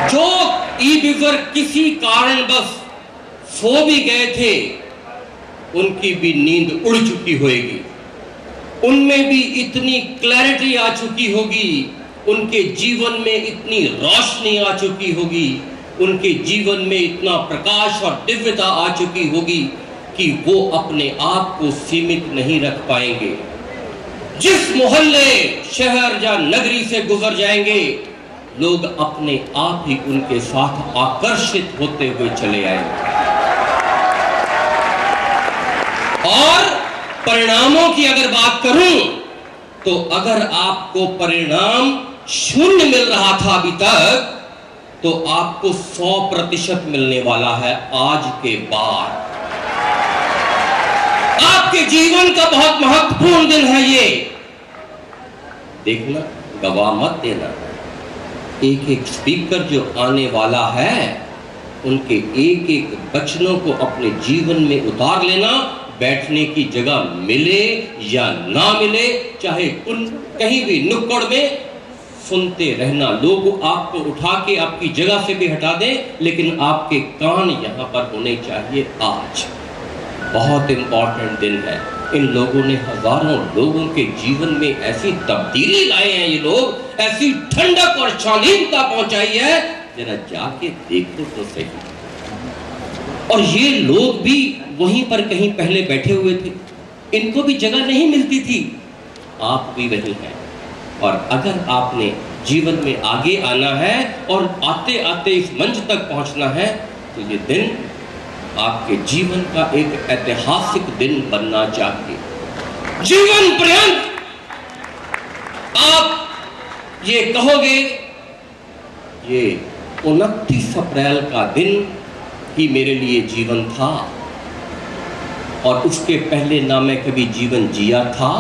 जो ई-बिवर किसी कारणवश सो भी गए थे, उनकी भी नींद उड़ चुकी होगी। उनमें भी इतनी क्लैरिटी आ चुकी होगी, उनके जीवन में इतनी रोशनी आ चुकी होगी, उनके जीवन में इतना प्रकाश और दिव्यता आ चुकी होगी कि वो अपने आप को सीमित नहीं रख पाएंगे। जिस मोहल्ले, शहर या नगरी से गुजर जाएंगे, लोग अपने आप ही उनके साथ आकर्षित होते हुए चले आएंगे। और परिणामों की अगर बात करूं, तो अगर आपको परिणाम शून्य मिल रहा था अभी तक, तो आपको 100% मिलने वाला है आज के बाद। आपके जीवन का बहुत महत्वपूर्ण दिन है ये। देखना, गवा मत देना। एक एक स्पीकर जो आने वाला है, उनके एक एक वचनों को अपने जीवन में उतार लेना। बैठने की जगह मिले या ना मिले, चाहे उन कहीं भी नुक्कड़ में सुनते रहना। लोग आपको उठा के आपकी जगह से भी हटा दें, लेकिन आपके कान यहां पर होने चाहिए। आज बहुत इंपॉर्टेंट दिन है। इन लोगों ने हजारों लोगों के जीवन में ऐसी तब्दीली लाए हैं, ये लोग ऐसी ठंडक और शालीनता पहुंचाई है, जरा जाके देखो तो सही। और ये लोग भी वहीं पर कहीं पहले बैठे हुए थे, इनको भी जगह नहीं मिलती थी। आप भी वही हैं। और अगर आपने जीवन में आगे आना है और आते आते इस मंच तक पहुंचना है, तो ये दिन आपके जीवन का एक ऐतिहासिक दिन बनना चाहिए। जीवन पर्यंत आप ये कहोगे, ये 29 अप्रैल का दिन ही मेरे लिए जीवन था, और उसके पहले ना मैं कभी जीवन जिया था,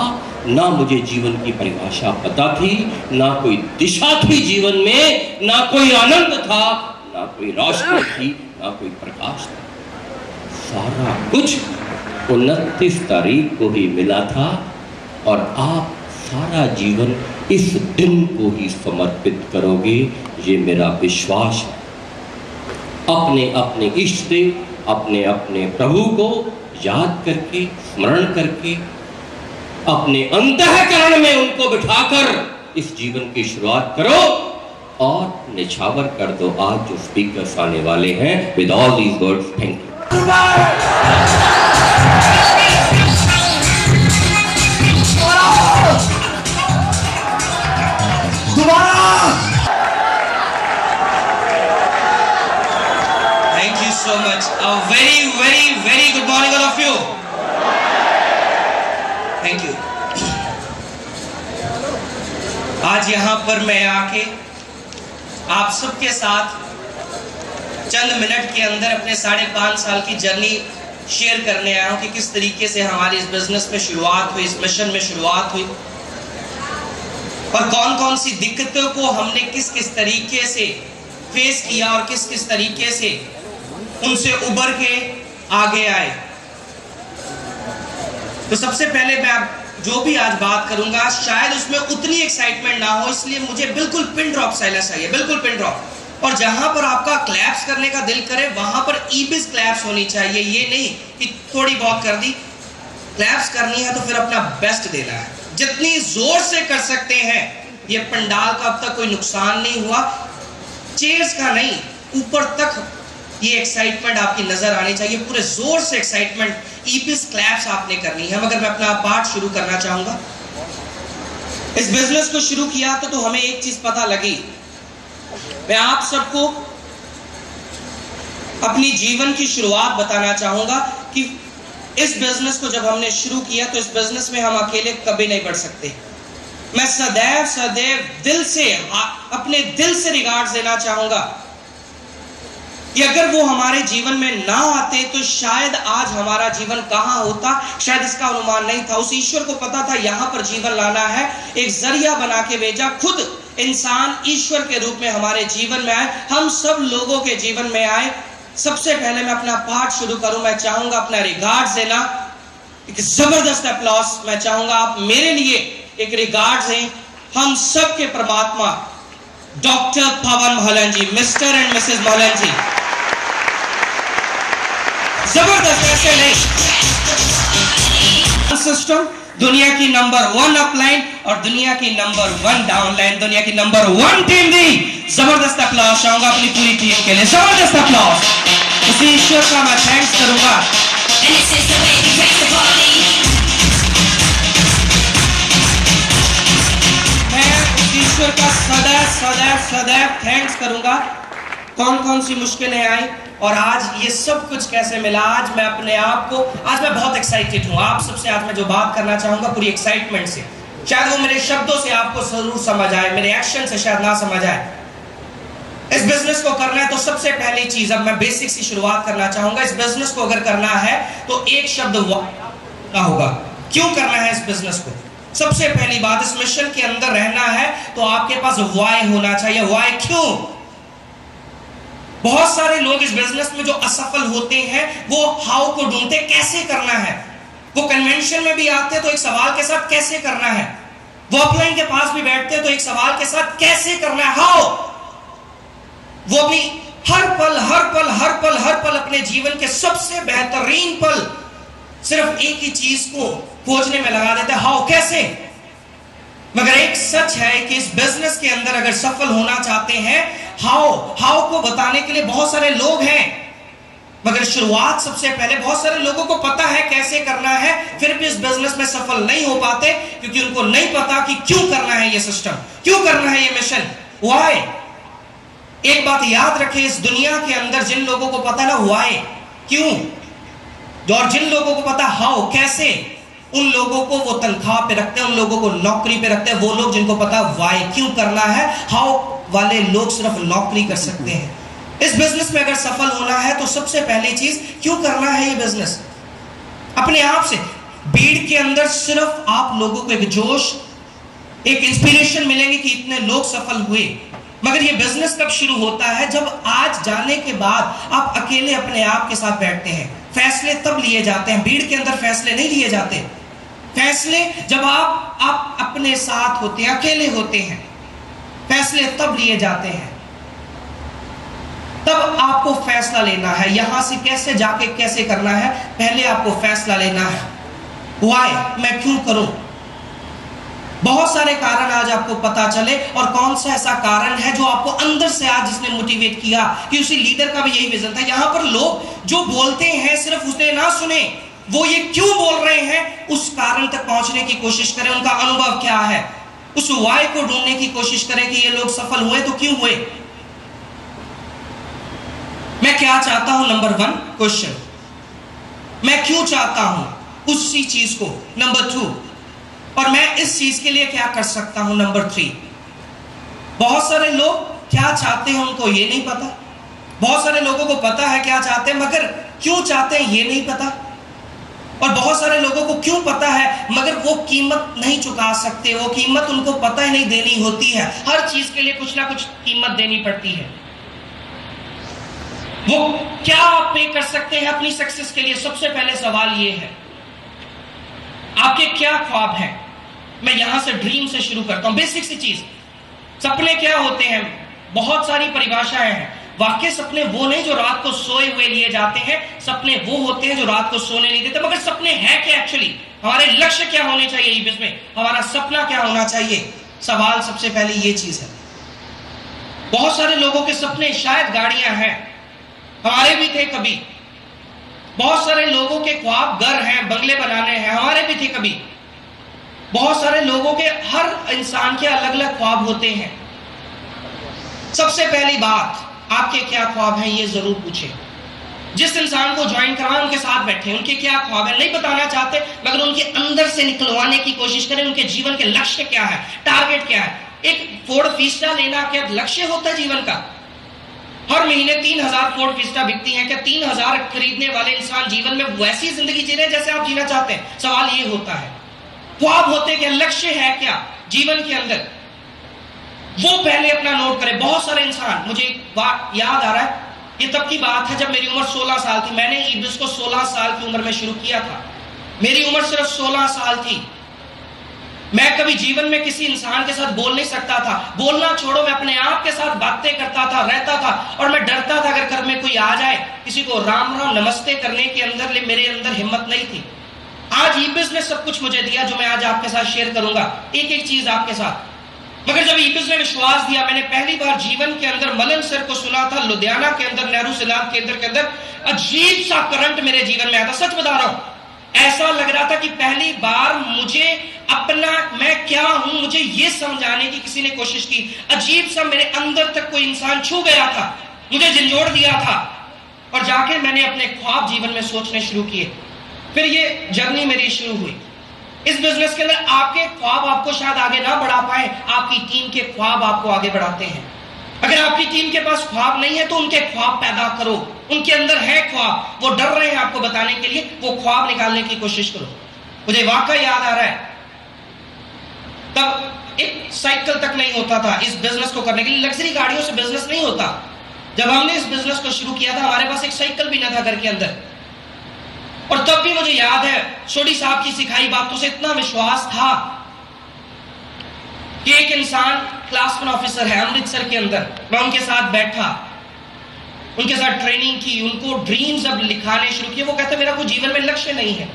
ना मुझे जीवन की परिभाषा पता थी, ना कोई दिशा थी जीवन में, ना कोई आनंद था, ना कोई रोशनी थी, ना कोई प्रकाश था। सारा कुछ 29 तारीख को ही मिला था, और आप सारा जीवन इस दिन को ही समर्पित करोगे, ये मेरा विश्वास है। अपने अपने इष्ट देव, अपने अपने प्रभु को याद करके, स्मरण करके, अपने अंतःकरण में उनको बिठाकर इस जीवन की शुरुआत करो, और निछावर कर दो आज जो स्पीकर्स आने वाले हैं। With all these words, thank you. Thank you so much. A very, very, very good morning all of you. Thank you. आज यहाँ पर मैं आके आप सबके साथ चंद मिनट के अंदर अपने 5.5 साल की जर्नी शेयर करने आया हूँ कि किस तरीके से हमारी इस बिजनेस में शुरुआत हुई, इस मिशन में शुरुआत हुई, और कौन कौन सी दिक्कतों को हमने किस किस तरीके से फेस किया और किस किस तरीके से उनसे उबर के आगे आए। तो सबसे पहले मैं जो भी आज बात करूंगा, शायद उसमें उतनी एक्साइटमेंट ना हो, इसलिए मुझे बिल्कुल पिन ड्रॉप साइलेंस चाहिए, बिल्कुल पिन ड्रॉप। और जहां पर आपका क्लैप्स करने का दिल करे, वहां पर ईबिस क्लैप्स होनी चाहिए। ये नहीं कि थोड़ी बहुत कर दी। क्लैप्स करनी है तो फिर अपना बेस्ट देना है, जितनी जोर से कर सकते हैं। ये पंडाल का अब तक कोई नुकसान नहीं हुआ, चेयर्स का नहीं, ऊपर तक ये एक्साइटमेंट आपकी नजर आनी चाहिए। पूरे जोर से एक्साइटमेंट, ईबिस क्लैप्स आपने करनी है। मगर मैं अपना पार्ट शुरू करना चाहूंगा। इस बिजनेस को शुरू किया तो हमें एक चीज पता लगी। मैं आप सबको अपनी जीवन की शुरुआत बताना चाहूंगा कि इस बिजनेस को जब हमने शुरू किया, तो इस बिजनेस में हम अकेले कभी नहीं बढ़ सकते। मैं सदैव सदैव दिल से, अपने दिल से रिगार्ड्स देना चाहूंगा कि अगर वो हमारे जीवन में ना आते तो शायद आज हमारा जीवन कहां होता, शायद इसका अनुमान नहीं था। उस ईश्वर को पता था यहां पर जीवन लाना है, एक जरिया बना के भेजा। खुद इंसान ईश्वर के रूप में हमारे जीवन में आए, हम सब लोगों के जीवन में आए। सबसे पहले मैं अपना पाठ शुरू करूं, मैं चाहूंगा अपना रिगार्ड्स देना, एक जबरदस्त अप्लॉस मैं चाहूंगा आप मेरे लिए एक रिगार्ड्स दें। हम सब के परमात्मा doctor Pawan Mahalan ji, Mr and Mrs Mahalan ji, जबरदस्त, ऐसे नहीं। सिस्टम दुनिया की नंबर 1 अपलाइन और दुनिया की नंबर 1 डाउनलाइन, दुनिया की नंबर 1 टीम दी। जबरदस्त अप्लॉज चाहूंगा अपनी पूरी टीम के लिए, जबरदस्त अप्लॉज। उसी ईश्वर का मैं थैंक्स करूंगा। मैं उस ईश्वर का सदैव सदैव सदैव थैंक्स करूंगा। कौन कौन सी मुश्किलें आई और आज ये सब कुछ कैसे मिला। आज मैं अपने आप को, आज मैं बहुत एक्साइटेड हूँ। आप सबसे आज मैं जो बात करना चाहूंगा पूरी एक्साइटमेंट से, शायद वो मेरे शब्दों से आपको जरूर समझ आए, मेरे एक्शन से शायद ना समझ आए। इस बिजनेस को करना है तो सबसे पहली चीज, अब मैं बेसिक से शुरुआत करना चाहूंगा। इस बिजनेस को अगर करना है तो एक शब्द वाई होगा। क्यों करना है इस बिजनेस को? सबसे पहली बात, इस मिशन के अंदर रहना है तो आपके पास वाई होना चाहिए। वाई क्यों? बहुत सारे लोग इस बिजनेस में जो असफल होते हैं वो हाउ को ढूंढते, कैसे करना है। वो कन्वेंशन में भी आते हैं तो एक सवाल के साथ कैसे करना है, वो अपलाइन के पास भी बैठते हैं तो एक सवाल के साथ कैसे करना है, हाउ। वो भी हर पल हर पल हर पल हर पल अपने जीवन के सबसे बेहतरीन पल सिर्फ एक ही चीज को खोजने में लगा देते हैं, हाउ, कैसे। मगर एक सच है कि इस बिजनेस के अंदर अगर सफल होना चाहते हैं, हाउ को बताने के लिए बहुत सारे लोग हैं, मगर शुरुआत सबसे पहले बहुत सारे लोगों को पता है कैसे करना है, फिर भी इस बिजनेस में सफल नहीं हो पाते क्योंकि उनको नहीं पता कि क्यों करना है ये सिस्टम, क्यों करना है ये मिशन, व्हाई। एक बात याद रखें, इस दुनिया के अंदर जिन लोगों को पता है ना व्हाई, क्यों, और जिन लोगों को पता हाउ, कैसे, उन लोगों को वो तनख्वाह पे रखते हैं, उन लोगों को नौकरी पे रखते हैं। वो लोग जिनको पता व्हाई, क्यों करना है, हाउ वाले लोग सिर्फ नौकरी कर सकते हैं। इस बिजनेस में अगर सफल होना है तो सबसे पहली चीज, क्यों करना है ये बिजनेस। अपने आप से भीड़ के अंदर सिर्फ आप लोगों को एक जोश, एक इंस्पिरेशन मिलेगी कि इतने लोग सफल हुए। मगर ये बिजनेस कब शुरू होता है? जब आज जाने के बाद आप अकेले अपने आप के साथ बैठते हैं। फैसले तब लिए जाते हैं, भीड़ के अंदर फैसले नहीं लिए जाते। फैसले जब आप अपने साथ होते हैं, अकेले होते हैं, फैसले तब लिए जाते हैं। तब आपको फैसला लेना है, यहां से कैसे जाके कैसे करना है, पहले आपको फैसला लेना है। व्हाई, मैं क्यों करूं। बहुत सारे कारण आज आपको पता चले, और कौन सा ऐसा कारण है जो आपको अंदर से आज जिसने मोटिवेट किया, कि उसी लीडर का भी यही विजन था। यहां पर लोग जो बोलते हैं सिर्फ उसे ना सुने, वो ये क्यों बोल रहे हैं उस कारण तक पहुंचने की कोशिश करें, उनका अनुभव क्या है, उस वाई को ढूंढने की कोशिश करें कि ये लोग सफल हुए तो क्यों हुए, मैं क्या चाहता हूं। नंबर 1 क्वेश्चन, मैं क्यों चाहता हूं उसी चीज को। नंबर 2, और मैं इस चीज के लिए क्या कर सकता हूं। नंबर 3, बहुत सारे लोग क्या चाहते हैं उनको ये नहीं पता। बहुत सारे लोगों को पता है क्या चाहते हैं, मगर क्यों चाहते हैं ये नहीं पता। और बहुत सारे लोगों को क्यों पता है, मगर वो कीमत नहीं चुका सकते, वो कीमत उनको पता ही नहीं देनी होती है। हर चीज के लिए कुछ ना कुछ कीमत देनी पड़ती है। वो क्या पे कर सकते हैं अपनी सक्सेस के लिए। सबसे पहले सवाल ये है, आपके क्या ख्वाब हैं। मैं यहां से ड्रीम से शुरू करता हूं, बेसिक सी चीज। सपने क्या होते हैं, बहुत सारी परिभाषाएं हैं। वाकई सपने वो नहीं जो रात को सोए हुए लिए जाते हैं, सपने वो होते हैं जो रात को सोने नहीं देते। मगर सपने हैं क्या एक्चुअली, हमारे लक्ष्य क्या होने चाहिए इसमें, हमारा सपना क्या होना चाहिए। सवाल सबसे पहले ये चीज है। बहुत सारे लोगों के सपने शायद गाड़ियां हैं, हमारे भी थे कभी। बहुत सारे लोगों के ख्वाब घर हैं, बंगले बनाने हैं, हमारे भी थे कभी। बहुत सारे लोगों के, हर इंसान के अलग अलग ख्वाब होते हैं। सबसे पहली बात, आपके क्या ख्वाब हैं ये जरूर पूछें। जिस इंसान को ज्वाइन करवाएं उनके साथ बैठे, उनके क्या ख्वाब है, नहीं बताना चाहते मगर उनके अंदर से निकलवाने की कोशिश करें। उनके जीवन के लक्ष्य क्या है, टारगेट क्या है। एक फोर्ड फिस्टा लेना क्या लक्ष्य होता है जीवन का? हर महीने 3000 फोर्ड फिस्टा बिकती हैं, क्या 3000 खरीदने वाले इंसान जीवन में वैसी जिंदगी जी रहे हैं जैसे आप जीना चाहते हैं? सवाल ये होता है। ख्वाब होते क्या, लक्ष्य है क्या जीवन के अंदर, वो पहले अपना नोट करें। बहुत सारे इंसान, मुझे एक बात याद आ रहा है, ये तब की बात है जब मेरी उम्र 16 साल थी। मैंने इसको 16 साल की उम्र में शुरू किया था। मेरी उम्र सिर्फ 16 साल थी। मैं कभी जीवन में किसी इंसान के साथ बोल नहीं सकता था, बोलना छोड़ो, मैं अपने आप के साथ बातें करता था, रहता था, और मैं डरता था अगर घर में कोई आ जाए, किसी को राम राम नमस्ते करने के अंदर मेरे अंदर हिम्मत नहीं थी। आज ईबिस ने सब कुछ मुझे दिया जो मैं आज आपके साथ शेयर करूंगा, एक एक चीज आपके साथ। मगर जब ईबिस ने विश्वास दिया, मैंने पहली बार जीवन के अंदर मलन सर को सुना था लुधियाना के अंदर, नेहरू सिनाब केंद्र के अंदर, अजीब सा करंट मेरे जीवन में आया था। सच बता रहा हूं, ऐसा लग रहा था कि पहली बार मुझे अपना मैं क्या हूं मुझे यह समझाने की किसी ने कोशिश की। अजीब सा मेरे अंदर तक कोई इंसान छू गया था, मुझे झंझोड़ दिया था, और जाके मैंने अपने ख्वाब जीवन में सोचने शुरू किए। फिर ये जर्नी मेरी शुरू हुई इस बिजनेस के अंदर। आपके ख्वाब आपको शायद आगे ना बढ़ा पाए, आपकी टीम के ख्वाब आपको आगे बढ़ाते हैं। अगर आपकी टीम के पास ख्वाब नहीं है तो उनके ख्वाब पैदा करो, उनके अंदर है ख्वाब, वो डर रहे हैं आपको बताने के लिए, वो ख्वाब निकालने की कोशिश करो। मुझे वाकई याद आ रहा है, तब एक साइकिल तक नहीं होता था इस बिजनेस को करने के लिए, लग्जरी गाड़ियों से बिजनेस नहीं होता। जब हमने इस बिजनेस को शुरू किया था हमारे पास एक साइकिल भी ना था घर के अंदर, और तब भी मुझे याद है सोडी साहब की सिखाई बातों से इतना विश्वास था कि एक इंसान क्लास 1 ऑफिसर है अमृतसर के अंदर, मैं उनके साथ बैठा, उनके साथ ट्रेनिंग की, उनको ड्रीम्स अब लिखाने शुरू किए। वो कहते मेरा कोई जीवन में लक्ष्य नहीं है,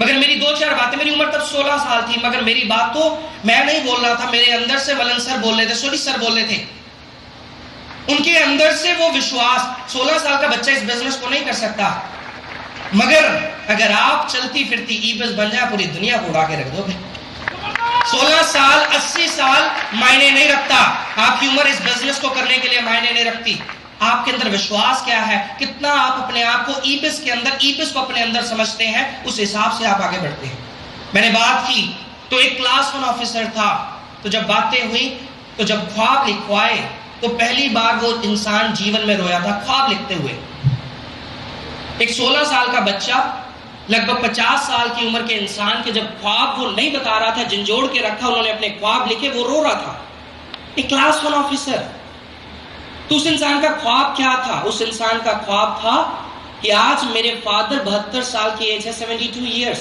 मगर मेरी 2-4 बातें, मेरी उम्र तब 16 साल थी, मगर मेरी बात तो मैं नहीं बोल रहा था, मेरे अंदर से मलन सर बोल रहे थे, सोडी सर बोल रहे थे, उनके अंदर से वो विश्वास। 16 साल का बच्चा इस बिजनेस को नहीं कर सकता, मगर अगर आप चलती फिरती ईबिस बन जाए पूरी दुनिया को उड़ा के रख दोगे। 16 साल 80 साल मायने नहीं रखता, आपकी उम्र इस बिजनेस को करने के लिए मायने नहीं रखती। आपके अंदर विश्वास क्या है, कितना आप अपने आप को ईबिस के अंदर, ईबिस को अपने अंदर समझते हैं, उस हिसाब से आप आगे बढ़ते हैं। मैंने बात की तो एक क्लास 1 ऑफिसर था, तो जब बातें हुई तो जब ख्वाब लिखवाए तो पहली बार वो इंसान जीवन में रोया था ख्वाब लिखते हुए। एक 16 साल का बच्चा लगभग 50 साल की उम्र के इंसान के जब ख्वाब वो नहीं बता रहा था, झंझोड़ के रखा, उन्होंने अपने ख्वाब लिखे, वो रो रहा था, एक क्लास 1 ऑफिसर। तो उस इंसान का ख्वाब क्या था? उस इंसान का ख्वाब था कि आज मेरे फादर 72 साल की एज है, 72 ईयर्स,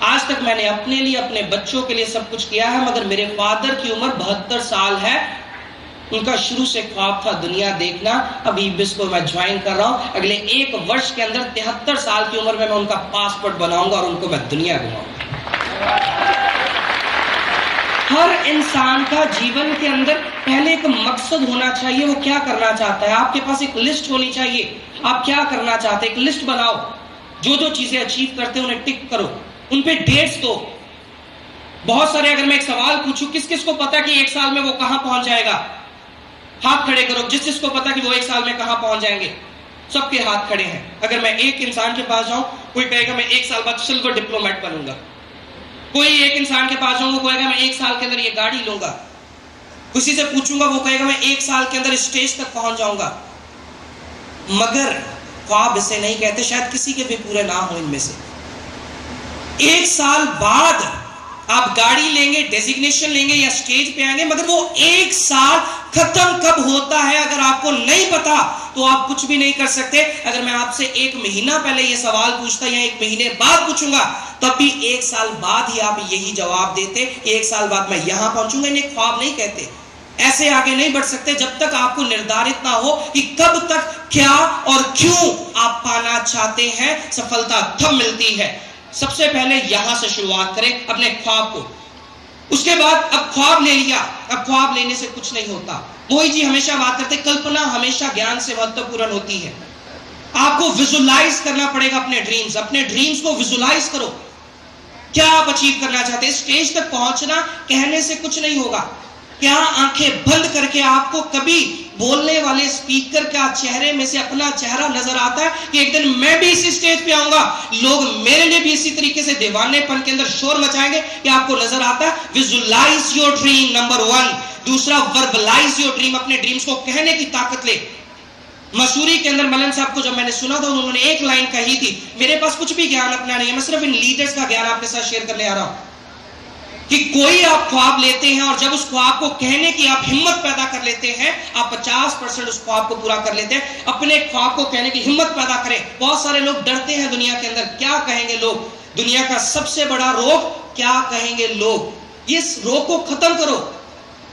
आज तक मैंने अपने लिए, अपने बच्चों के लिए सब कुछ किया है, मगर मेरे फादर की उम्र 72 साल है, उनका शुरू से ख्वाब था दुनिया देखना। अब ईबिस को मैं ज्वाइन कर रहा हूं, अगले 1 वर्ष के अंदर 73 साल की उम्र में मैं उनका पासपोर्ट बनाऊंगा और उनको मैं दुनिया घुमाऊंगा। हर इंसान का जीवन के अंदर पहले एक मकसद होना चाहिए, वो क्या करना चाहता है। आपके पास एक लिस्ट होनी चाहिए, आप क्या करना चाहते हैं, एक लिस्ट बनाओ, जो जो चीजें अचीव करते हैं उन्हें टिक करो, उन पे डेट्स दो। बहुत सारे, अगर मैं एक सवाल पूछूं, किस किस को पता कि 1 साल में वो कहां पहुंच जाएगा, हाथ खड़े करो। जिस जिसको पता कि वो 1 साल में कहां पहुंच जाएंगे, सबके हाथ खड़े हैं। अगर मैं एक इंसान के पास जाऊं, कोई कहेगा मैं 1 साल बाद सिल्वर डिप्लोमेट बनूंगा, कोई एक इंसान के पास जाऊंगा, वो कहेगा मैं 1 साल के अंदर ये गाड़ी लूंगा, किसी से पूछूंगा वो कहेगा मैं 1 साल के अंदर स्टेज तक पहुंच जाऊंगा। मगर ख्वाब इसे नहीं कहते, शायद किसी के भी पूरे ना हो इनमें से। 1 साल बाद आप गाड़ी लेंगे, डेजिग्नेशन लेंगे या स्टेज पे आएंगे, मगर वो 1 साल खत्म कब होता है अगर आपको नहीं पता तो आप कुछ भी नहीं कर सकते। अगर मैं आपसे 1 महीना पहले ये सवाल पूछता या 1 महीने बाद पूछूंगा, तब भी 1 साल बाद ही आप यही जवाब देते, 1 साल बाद मैं यहां पहुंचूंगा। इन्हें ख्वाब नहीं कहते। ऐसे आगे नहीं बढ़ सकते जब तक आपको निर्धारित ना हो कि कब तक, क्या और क्यों आप पाना चाहते हैं। सफलता तब मिलती है, सबसे पहले यहां से शुरुआत करें अपने ख्वाब को। उसके बाद अब ख्वाब ले लिया, अब ख्वाब लेने से कुछ नहीं होता। मोहित जी हमेशा बात करते, कल्पना हमेशा ज्ञान से महत्वपूर्ण होती है। आपको विजुलाइज करना पड़ेगा अपने ड्रीम्स को विजुलाइज करो। क्या आप अचीव करना चाहते हैं? स्टेज तक पहुंचना कहने से कुछ नहीं होगा। क्या आंखें बंद करके आपको कभी बोलने वाले स्पीकर का चेहरे में से अपना चेहरा नजर आता है कि एक दिन मैं भी इसी स्टेज पे आऊंगा, लोग मेरे लिए भी इसी तरीके से दीवानेपन के अंदर शोर मचाएंगे? कि आपको नजर आता है? Visualise your dream, number 1। दूसरा, वर्बलाइज योर ड्रीम, अपने ड्रीम्स को कहने की ताकत ले। मसूरी के अंदर मलन साहब को जब मैंने सुना था, उन्होंने एक लाइन कही थी, मेरे पास कुछ भी ज्ञान अपना नहीं है, मैं सिर्फ इन लीडर्स का ज्ञान आपके साथ शेयर करने आ रहा हूं, कि कोई आप ख्वाब लेते हैं और जब उस ख्वाब को कहने की आप हिम्मत पैदा कर लेते हैं, आप 50% उस ख्वाब को पूरा कर लेते हैं। अपने ख्वाब को कहने की हिम्मत पैदा करें। बहुत सारे लोग डरते हैं दुनिया के अंदर, क्या कहेंगे लोग। दुनिया का सबसे बड़ा रोग क्या कहेंगे लोग। ये रोग को खत्म करो।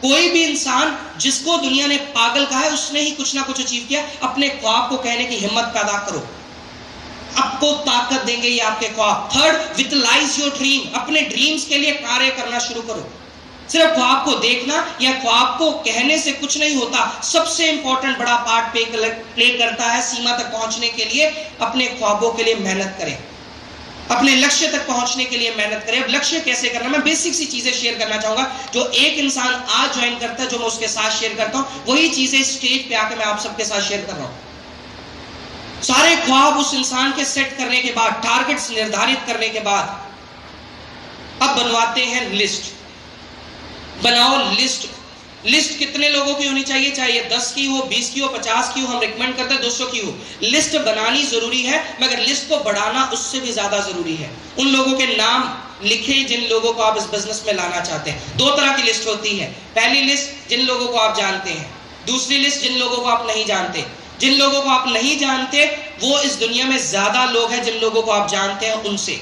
कोई भी इंसान जिसको दुनिया ने पागल कहा है उसने ही कुछ ना कुछ अचीव किया। अपने ख्वाब को कहने की हिम्मत पैदा करो, आपको ताकत देंगे ये आपके ख्वाब। Third, visualise your dream. अपने ड्रीम्स के लिए कार्य करना शुरू करो। सिर्फ ख्वाब को देखना या ख्वाब को कहने से कुछ नहीं होता। सबसे इंपॉर्टेंट बड़ा पार्ट प्ले करता है सीमा तक पहुंचने के लिए। अपने ख्वाबों के लिए मेहनत करें, अपने लक्ष्य तक पहुंचने के लिए मेहनत करें। अब लक्ष्य कैसे करना, मैं बेसिक सी चीजें शेयर करना चाहूंगा जो एक इंसान आज ज्वाइन करता है, जो मैं उसके साथ शेयर करता हूं, वही चीजें स्टेज पे आकर मैं आप सबके साथ शेयर कर रहा हूं। सारे ख्वाब उस इंसान के सेट करने के बाद, टारगेट्स निर्धारित करने के बाद, अब बनवाते हैं लिस्ट। बनाओ लिस्ट। लिस्ट कितने लोगों की होनी चाहिए, चाहे 10 की हो, 20 की हो, 50 की हो, हम रिकमेंड करते हैं 200 की हो। लिस्ट बनानी जरूरी है, मगर लिस्ट को बढ़ाना उससे भी ज्यादा जरूरी है। उन लोगों के नाम लिखे जिन लोगों को आप इस बिजनेस में लाना चाहते हैं। 2 तरह की लिस्ट होती है। पहली लिस्ट जिन लोगों को आप जानते हैं, दूसरी लिस्ट जिन लोगों को आप नहीं जानते। जिन लोगों को आप नहीं जानते वो इस दुनिया में ज्यादा लोग हैं जिन लोगों को आप जानते हैं उनसे।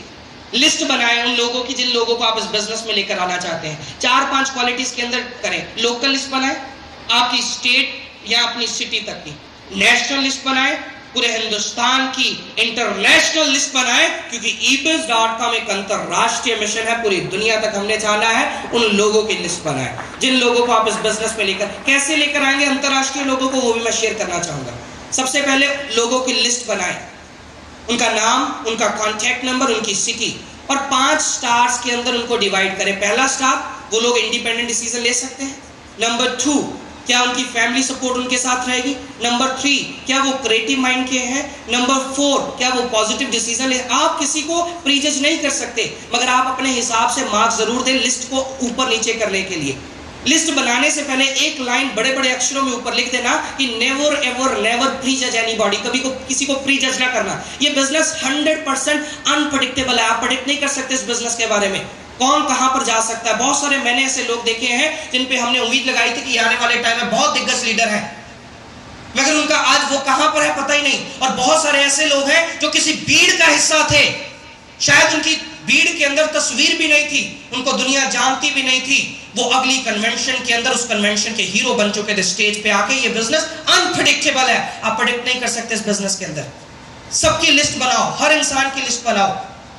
लिस्ट बनाएं उन लोगों की जिन लोगों को आप इस बिजनेस में लेकर आना चाहते हैं। 4-5 क्वालिटीज के अंदर करें। लोकल लिस्ट बनाएं, आपकी स्टेट या अपनी सिटी तक की। नेशनल लिस्ट बनाएं, पूरे हिंदुस्तान की। इंटरनेशनल लिस्ट बनाएं, क्योंकि ebiz.com एक अंतरराष्ट्रीय मिशन है, पूरी दुनिया तक हमने जाना है। उन लोगों की लिस्ट बनाएं जिन लोगों को आप इस बिजनेस में लेकर, कैसे लेकर आएंगे अंतरराष्ट्रीय लोगों को, वो भी मैं शेयर करना चाहूंगा। सबसे पहले लोगों की लिस्ट बनाएं, उनका नाम, उनका कॉन्टैक्ट नंबर, उनकी सिटी, और 5 स्टार्स के अंदर उनको डिवाइड करें। पहला स्टार, वो लोग इंडिपेंडेंट डिसीजन ले सकते हैं। नंबर 2, क्या उनकी फैमिली सपोर्ट उनके साथ रहेगी। नंबर 3, क्या वो क्रिएटिव माइंड के हैं। नंबर 4, क्या वो पॉजिटिव डिसीजन ले। आप किसी को प्रीजज नहीं कर सकते, मगर आप अपने हिसाब से मार्क्स जरूर दें लिस्ट को ऊपर नीचे करने के लिए। लिस्ट बनाने से पहले एक लाइन बड़े बड़े अक्षरों में ऊपर लिख देना कि नेवर एवर नेवर प्रीजज एनीबॉडी। कभी को किसी को प्रीजज ना करना। ये बिजनेस 100% अनप्रेडिक्टेबल है। आप प्रेडिक्ट नहीं कर सकते इस बिजनेस के बारे में, कौन कहां पर जा सकता है। बहुत सारे मैंने ऐसे लोग देखे हैं जिन पे हमने उम्मीद लगाई थी कि आने वाले टाइम में बहुत दिग्गज लीडर हैं, मगर उनका आज वो कहां पर है पता ही नहीं। और बहुत सारे ऐसे लोग हैं जो किसी भीड़ का हिस्सा थे, शायद उनकी भीड़ के अंदर तस्वीर भी नहीं थी, उनको दुनिया जानती भी नहीं थी। वो अगली कन्वेंशन के अंदर उस कन्वेंशन के हीरो बन चुके थे स्टेज पे आके। ये बिजनेस अनप्रेडिक्टेबल है, आप प्रेडिक्ट नहीं कर सकते इस बिजनेस के अंदर। सबकी लिस्ट बनाओ, हर इंसान की लिस्ट बनाओ,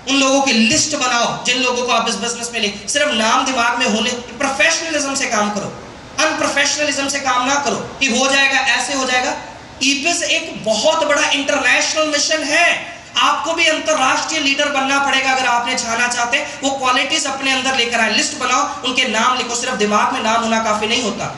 उन लोगों की लिस्ट बनाओ जिन लोगों को आप इस बिजनेस में ले। सिर्फ नाम दिमाग में होने, प्रोफेशनलिज्म से काम करो, अनप्रोफेशनलिज्म से काम ना करो कि हो जाएगा ऐसे हो जाएगा। ebiz एक बहुत बड़ा इंटरनेशनल मिशन है। आपको भी अंतरराष्ट्रीय लीडर बनना पड़ेगा अगर आपने चाहना चाहते। वो क्वालिटीज अपने अंदर लेकर आए। लिस्ट बनाओ, उनके नाम लिखो। सिर्फ दिमाग में नाम होना काफी नहीं होता।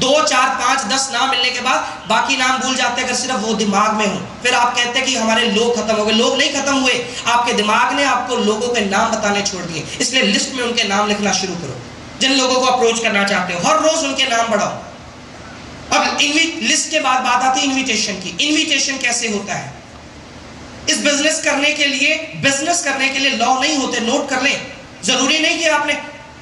2, 4, 5, 10 नाम मिलने के बाद बाकी नाम भूल जाते अगर सिर्फ वो दिमाग में हो। फिर आप कहते हैं कि हमारे लोग खत्म हो गए। लोग नहीं खत्म हुए, आपके दिमाग ने आपको लोगों के नाम बताने छोड़ दिए। इसलिए लिस्ट में उनके नाम लिखना शुरू करो जिन लोगों को अप्रोच करना चाहते हो। हर रोज उनके नाम बढ़ाओ। अब लिस्ट के बाद बात आती है इन्विटेशन की। इन्विटेशन कैसे होता है इस बिजनेस करने के लिए? बिजनेस करने के लिए लॉ नहीं होते, नोट कर लें। जरूरी नहीं कि आपने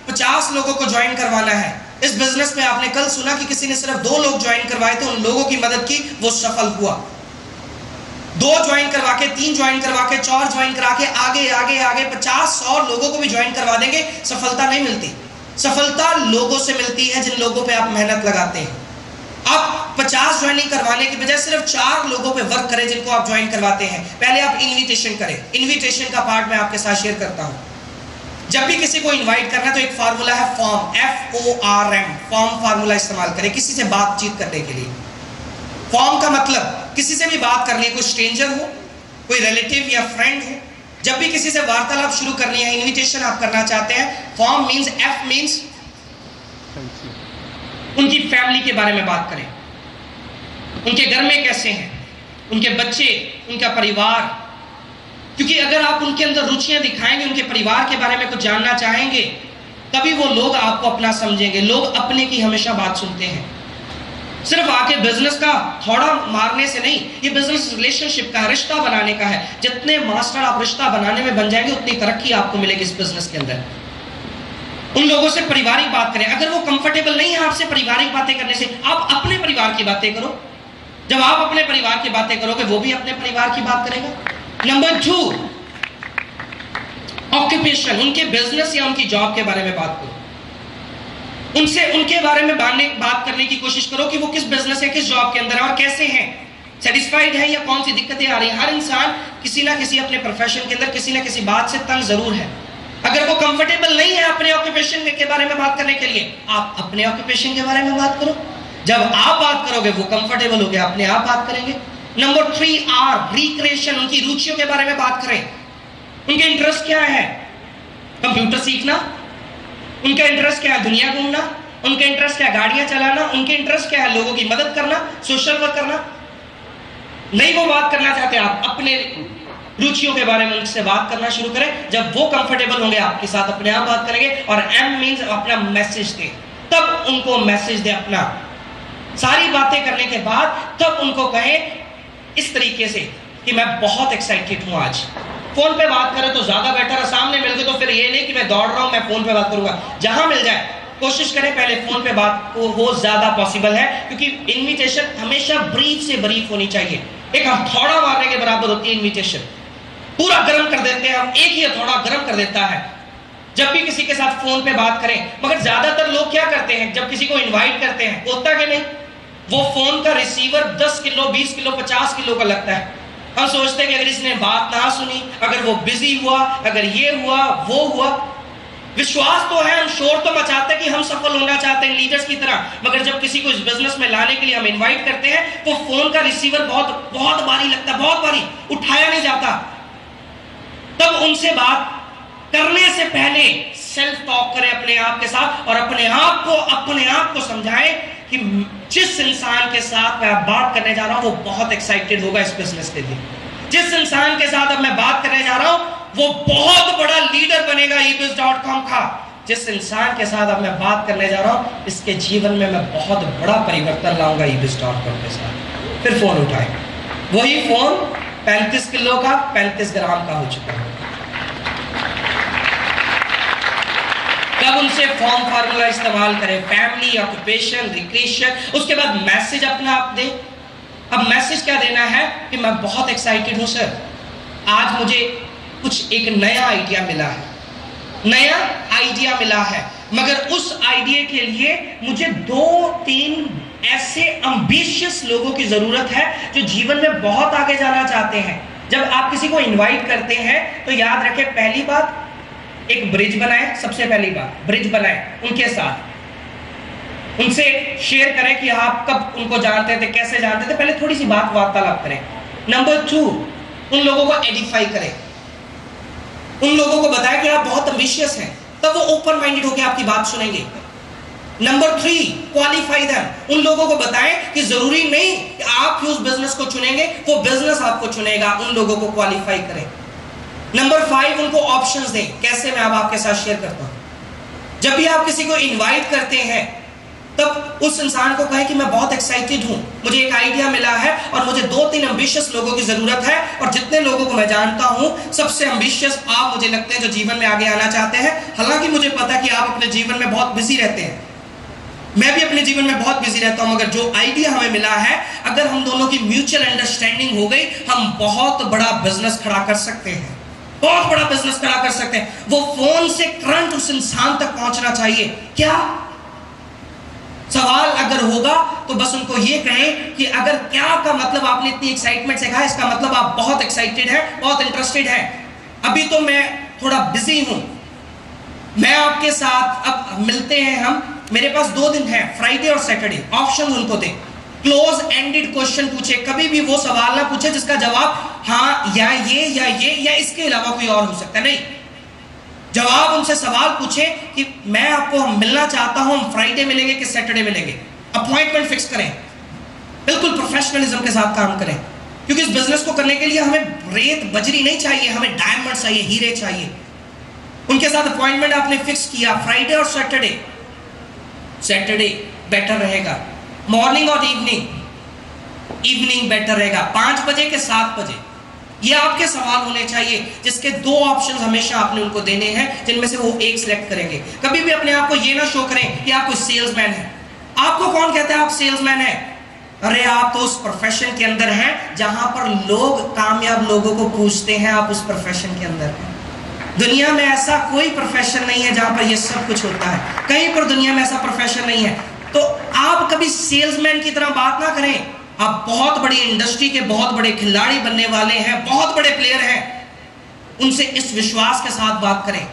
50 लोगों को ज्वाइन करवाना है। इस बिजनेस में आपने कल सुना कि किसी ने सिर्फ 2 लोग ज्वाइन करवाए थे, उन लोगों की मदद की, वो सफल हुआ। 2 ज्वाइन करवा के, 3 ज्वाइन करवा के, 4 ज्वाइन करा के आगे आगे आगे 50-100 लोगों को भी ज्वाइन करवा देंगे, सफलता नहीं मिलती। सफलता लोगों से मिलती है जिन लोगों पे आप मेहनत लगाते हैं। आप 50 ज्वाइनिंग करवाने की बजाय सिर्फ 4 लोगों पे वर्क करें जिनको आप ज्वाइन करवाते हैं। पहले आप इन्विटेशन करें। इन्विटेशन का पार्ट मैं आपके साथ शेयर करता हूं। जब भी किसी को इनवाइट करना है तो एक फार्मूला है फॉर्म, FORM, फॉर्म फार्मूला इस्तेमाल करें किसी से बातचीत करने के लिए। फॉर्म का मतलब किसी से भी बात करनी है, कोई स्ट्रेंजर हो, कोई रिलेटिव या फ्रेंड हो, जब भी किसी से वार्तालाप शुरू करनी है, इन्विटेशन आप करना चाहते हैं, फॉर्म मींस, F मींस उनकी फैमिली के बारे में बात करें। उनके घर में कैसे हैं, उनके बच्चे, उनका परिवार। क्योंकि अगर आप उनके अंदर रुचियां दिखाएंगे, उनके परिवार के बारे में कुछ जानना चाहेंगे, तभी वो लोग आपको अपना समझेंगे। लोग अपने की हमेशा बात सुनते हैं। सिर्फ आके बिजनेस का थोड़ा मारने से नहीं, ये बिजनेस रिलेशनशिप का है, रिश्ता बनाने का है। जितने मास्टर आप रिश्ता बनाने में बन जाएंगे, उतनी तरक्की आपको मिलेगी इस बिजनेस के अंदर। उन लोगों से पारिवारिक बात करें। अगर वो कंफर्टेबल नहीं है आपसे पारिवारिक बातें करने से, आप अपने परिवार की बातें करो। जब आप अपने परिवार की बातें करोगे, वो भी अपने परिवार की बात करेगा। नंबर 2, ऑक्यूपेशन, उनके बिजनेस या उनकी जॉब के बारे में बात करो। उनसे उनके बारे में बात करने की कोशिश करो कि वो किस बिजनेस है, किस जॉब के अंदर है और कैसे हैं, सेटिस्फाइड है या कौन सी दिक्कतें आ रही हैं। हर इंसान किसी ना किसी अपने प्रोफेशन के अंदर किसी ना किसी बात से तंग जरूर है। अगर वो कंफर्टेबल नहीं है अपने ऑक्यूपेशन के बारे में बात करने के लिए, आप अपने ऑक्यूपेशन के बारे में बात करो। जब आप बात करोगे वो कंफर्टेबल हो गया, अपने आप बात करेंगे। नंबर 3 आर रिक्रिएशन, उनकी रुचियों के बारे में बात करें। उनके इंटरेस्ट क्या है? कंप्यूटर सीखना, उनका इंटरेस्ट क्या है? दुनिया घूमना, उनका इंटरेस्ट क्या है? गाड़ियां चलाना, उनके इंटरेस्ट क्या है? लोगों की मदद करना, सोशल वर्क करना। नहीं वो बात करना चाहते, आप अपने रुचियों के बारे में उनसे बात करना शुरू करें। जब वो कंफर्टेबल होंगे आपके साथ, अपने आप बात करेंगे। और एम मींस अपना मैसेज दें, तब उनको मैसेज दें अपना। सारी बातें करने के बाद तब उनको कहें इस तरीके से कि मैं बहुत एक्साइटेड हूं आज। फोन पे बात करें तो ज्यादा बेटर है, सामने मिल गए तो फिर ये नहीं कि मैं दौड़ रहा हूं, मैं फोन पे बात करूंगा। जहां मिल जाए कोशिश करें पहले फोन पे बात हो ज्यादा पॉसिबल है, क्योंकि इन्विटेशन हमेशा ब्रीफ से ब्रीफ होनी चाहिए। एक हथौड़ा मारने के बराबर होती है इन्विटेशन। पूरा गर्म कर देते हैं हम, एक ही हथौड़ा गर्म कर देता है जब भी किसी के साथ फोन पे बात करें। मगर ज्यादातर लोग क्या करते हैं, जब किसी को इन्वाइट करते हैं, होता कि नहीं, वो फोन का रिसीवर 10 किलो 20 किलो 50 किलो का लगता है। हम सोचते हैं कि अगर इसने बात ना सुनी, अगर वो बिजी हुआ, अगर ये हुआ वो हुआ। विश्वास तो है, हम शोर तो मचाते हैं कि हम सफल होना चाहते हैं लीडर्स की तरह, मगर जब किसी को इस बिजनेस में लाने के लिए हम इनवाइट करते हैं तो फोन का रिसीवर बहुत बहुत भारी लगता है, बहुत भारी, उठाया नहीं जाता। तब उनसे बात करने से पहले सेल्फ टॉक करें अपने आप के साथ और अपने आप को समझाएं कि जिस इंसान के साथ मैं बात करने जा रहा हूं वो बहुत एक्साइटेड होगा इस बिजनेस के लिए। जिस इंसान के साथ अब मैं बात करने जा रहा हूं वो बहुत बड़ा लीडर बनेगा ebiz.com का। जिस इंसान के साथ अब मैं बात करने जा रहा हूं इसके जीवन में मैं बहुत बड़ा परिवर्तन लाऊंगा ebiz.com के साथ। फिर फोन उठाए, वही फोन 35 किलो का 35 ग्राम का हो चुका है। तब उनसे फॉर्म फार्मूला इस्तेमाल करें, फैमिली, ऑक्यूपेशन, रिक्रिएशन, उसके बाद मैसेज अपना आप दें। अब मैसेज क्या देना है कि मैं बहुत एक्साइटेड हूं सर, आज मुझे कुछ एक नया आइडिया मिला है, मगर उस आइडिया के लिए मुझे 2-3 ऐसे एम्बिशियस लोगों की जरूरत है जो जीवन में बहुत आगे जाना चाहते हैं। जब आप किसी को इनवाइट करते हैं तो याद रखें, पहली बात एक ब्रिज बनाएं। सबसे पहली बात ब्रिज बनाएं उनके साथ, उनसे शेयर करें कि आप कब उनको जानते थे, कैसे जानते थे, पहले थोड़ी सी बात वार्तालाप करें। नंबर 2, उन लोगों को एडिफाई करें, उन लोगों को बताएं कि आप बहुत एम्बिशियस हैं, तब वो ओपन माइंडेड होकर आपकी बात सुनेंगे। नंबर 3, क्वालिफाई देम, उन लोगों को बताएं कि जरूरी नहीं कि आप ही उस बिजनेस को चुनेंगे, वो बिजनेस आपको चुनेगा। उन लोगों को क्वालिफाई करें। नंबर 5, उनको ऑप्शंस दें। कैसे, मैं अब आपके साथ शेयर करता हूं। जब भी आप किसी को इनवाइट करते हैं तब उस इंसान को कहें कि मैं बहुत एक्साइटेड हूं, मुझे एक आइडिया मिला है और मुझे 2-3 एम्बिशियस लोगों की जरूरत है, और जितने लोगों को मैं जानता हूं सबसे एम्बिशियस आप मुझे लगते हैं जो जीवन में आगे आना चाहते हैं। हालांकि मुझे पता है कि आप अपने जीवन में बहुत बिजी रहते हैं, मैं भी अपने जीवन में बहुत बिजी रहता हूं, मगर जो आइडिया हमें मिला है, अगर हम दोनों की म्यूचुअल अंडरस्टैंडिंग हो गई, हम बहुत बड़ा बिजनेस खड़ा कर सकते हैं, बहुत बड़ा बिजनेस खड़ा कर सकते हैं। वो फोन से करंट उस इंसान तक पहुंचना चाहिए। क्या सवाल अगर होगा तो बस उनको ये कहें कि अगर क्या का मतलब आपने इतनी एक्साइटमेंट से कहा, इसका मतलब आप बहुत एक्साइटेड हैं, बहुत इंटरेस्टेड हैं। अभी तो मैं थोड़ा बिजी हूं, मैं आपके साथ अब मिलते हैं हम, मेरे पास 2 दिन है, फ्राइडे और सैटरडे। ऑप्शन उनको दें, क्लोज एंडेड क्वेश्चन पूछे, कभी भी वो सवाल ना पूछे जिसका जवाब हाँ या ये या इसके अलावा कोई और हो सकता है। नहीं, जवाब उनसे सवाल पूछे कि मैं आपको मिलना चाहता हूं, हम फ्राइडे मिलेंगे कि सैटरडे मिलेंगे। अपॉइंटमेंट फिक्स करें, बिल्कुल प्रोफेशनलिज्म के साथ काम करें, क्योंकि इस बिजनेस को करने के लिए हमें रेत बजरी नहीं चाहिए, हमें डायमंड चाहिए, हीरे चाहिए। उनके साथ अपॉइंटमेंट आपने फिक्स किया, फ्राइडे और सैटरडे। सैटरडे बेटर रहेगा, मॉर्निंग और इवनिंग बेटर रहेगा, 5 बजे के 7 बजे। ये आपके सवाल होने चाहिए जिसके 2 ऑप्शंस हमेशा आपने उनको देने हैं, जिनमें से वो एक सिलेक्ट करेंगे। कभी भी अपने आप को ये ना शो करें कि आप कोई सेल्समैन हैं। आपको कौन कहता है आप सेल्समैन हैं? अरे आप तो उस प्रोफेशन के अंदर हैं जहां पर लोग कामयाब लोगों को पूछते हैं, आप उस प्रोफेशन के अंदर हैं। दुनिया में ऐसा कोई प्रोफेशन नहीं है जहां पर ये सब कुछ होता है, कहीं पर दुनिया में ऐसा प्रोफेशन नहीं है। तो आप कभी सेल्समैन की तरह बात ना करें। आप बहुत बड़ी इंडस्ट्री के बहुत बड़े खिलाड़ी बनने वाले हैं, बहुत बड़े प्लेयर हैं, उनसे इस विश्वास के साथ बात करें।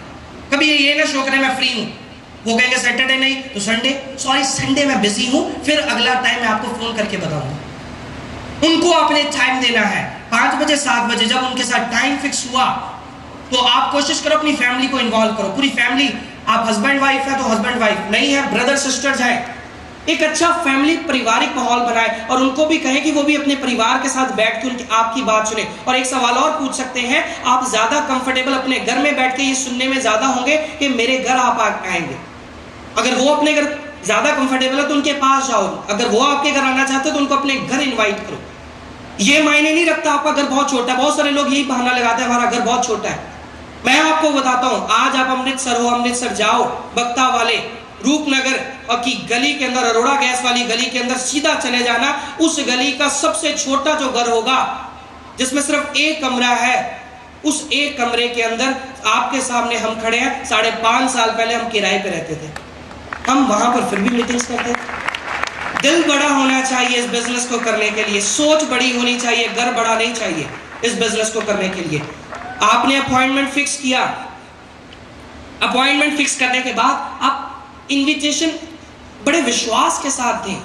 कभी ये ना शो करें मैं फ्री हूं, वो कहेंगे सैटरडे नहीं तो संडे, सॉरी संडे मैं बिजी हूं, फिर अगला टाइम मैं आपको फोन करके बताऊंगा। उनको आपने टाइम देना है 5 बजे 7 बजे। जब उनके साथ टाइम फिक्स हुआ तो आप कोशिश करो अपनी फैमिली को इन्वॉल्व करो, पूरी फैमिली। आप हस्बैंड वाइफ है तो हस्बैंड वाइफ, नहीं है ब्रदर सिस्टर्स है, एक अच्छा फैमिली पारिवारिक माहौल बनाए और उनको भी कहें कि वो भी अपने परिवार के साथ बैठ के उनकी आपकी बात सुने। और एक सवाल और पूछ सकते हैं, आप ज्यादा कंफर्टेबल अपने घर में बैठ के ये सुनने में ज्यादा होंगे कि मेरे घर आप आएंगे? अगर वो अपने घर ज्यादा कंफर्टेबल है तो उनके पास जाओ, अगर वो आपके घर आना चाहते हो तो उनको अपने घर इन्वाइट करो। ये मायने नहीं रखता आपका घर बहुत छोटा है, बहुत सारे लोग यही बहाना लगाते हैं हमारा घर बहुत छोटा है। मैं आपको बताता हूं, आज आप अमृतसर हो, अमृतसर जाओ, बख्ता वाले रूपनगर और की गली के अंदर, अरोड़ा गैस वाली गली के अंदर सीधा चले जाना, उस गली का सबसे छोटा जो घर होगा जिसमें सिर्फ एक कमरा है, उस एक कमरे के अंदर आपके सामने हम खड़े हैं। 5.5 साल पहले हम किराए पे रहते थे, हम वहां पर फिर भी मीटिंग्स करते थे। दिल बड़ा होना चाहिए इस बिजनेस को करने के लिए, सोच बड़ी होनी चाहिए, घर बड़ा नहीं चाहिए इस बिजनेस को करने के लिए। आपने अपॉइंटमेंट फिक्स किया, अपॉइंटमेंट फिक्स करने के बाद आप इनविटेशन बड़े विश्वास के साथ दें।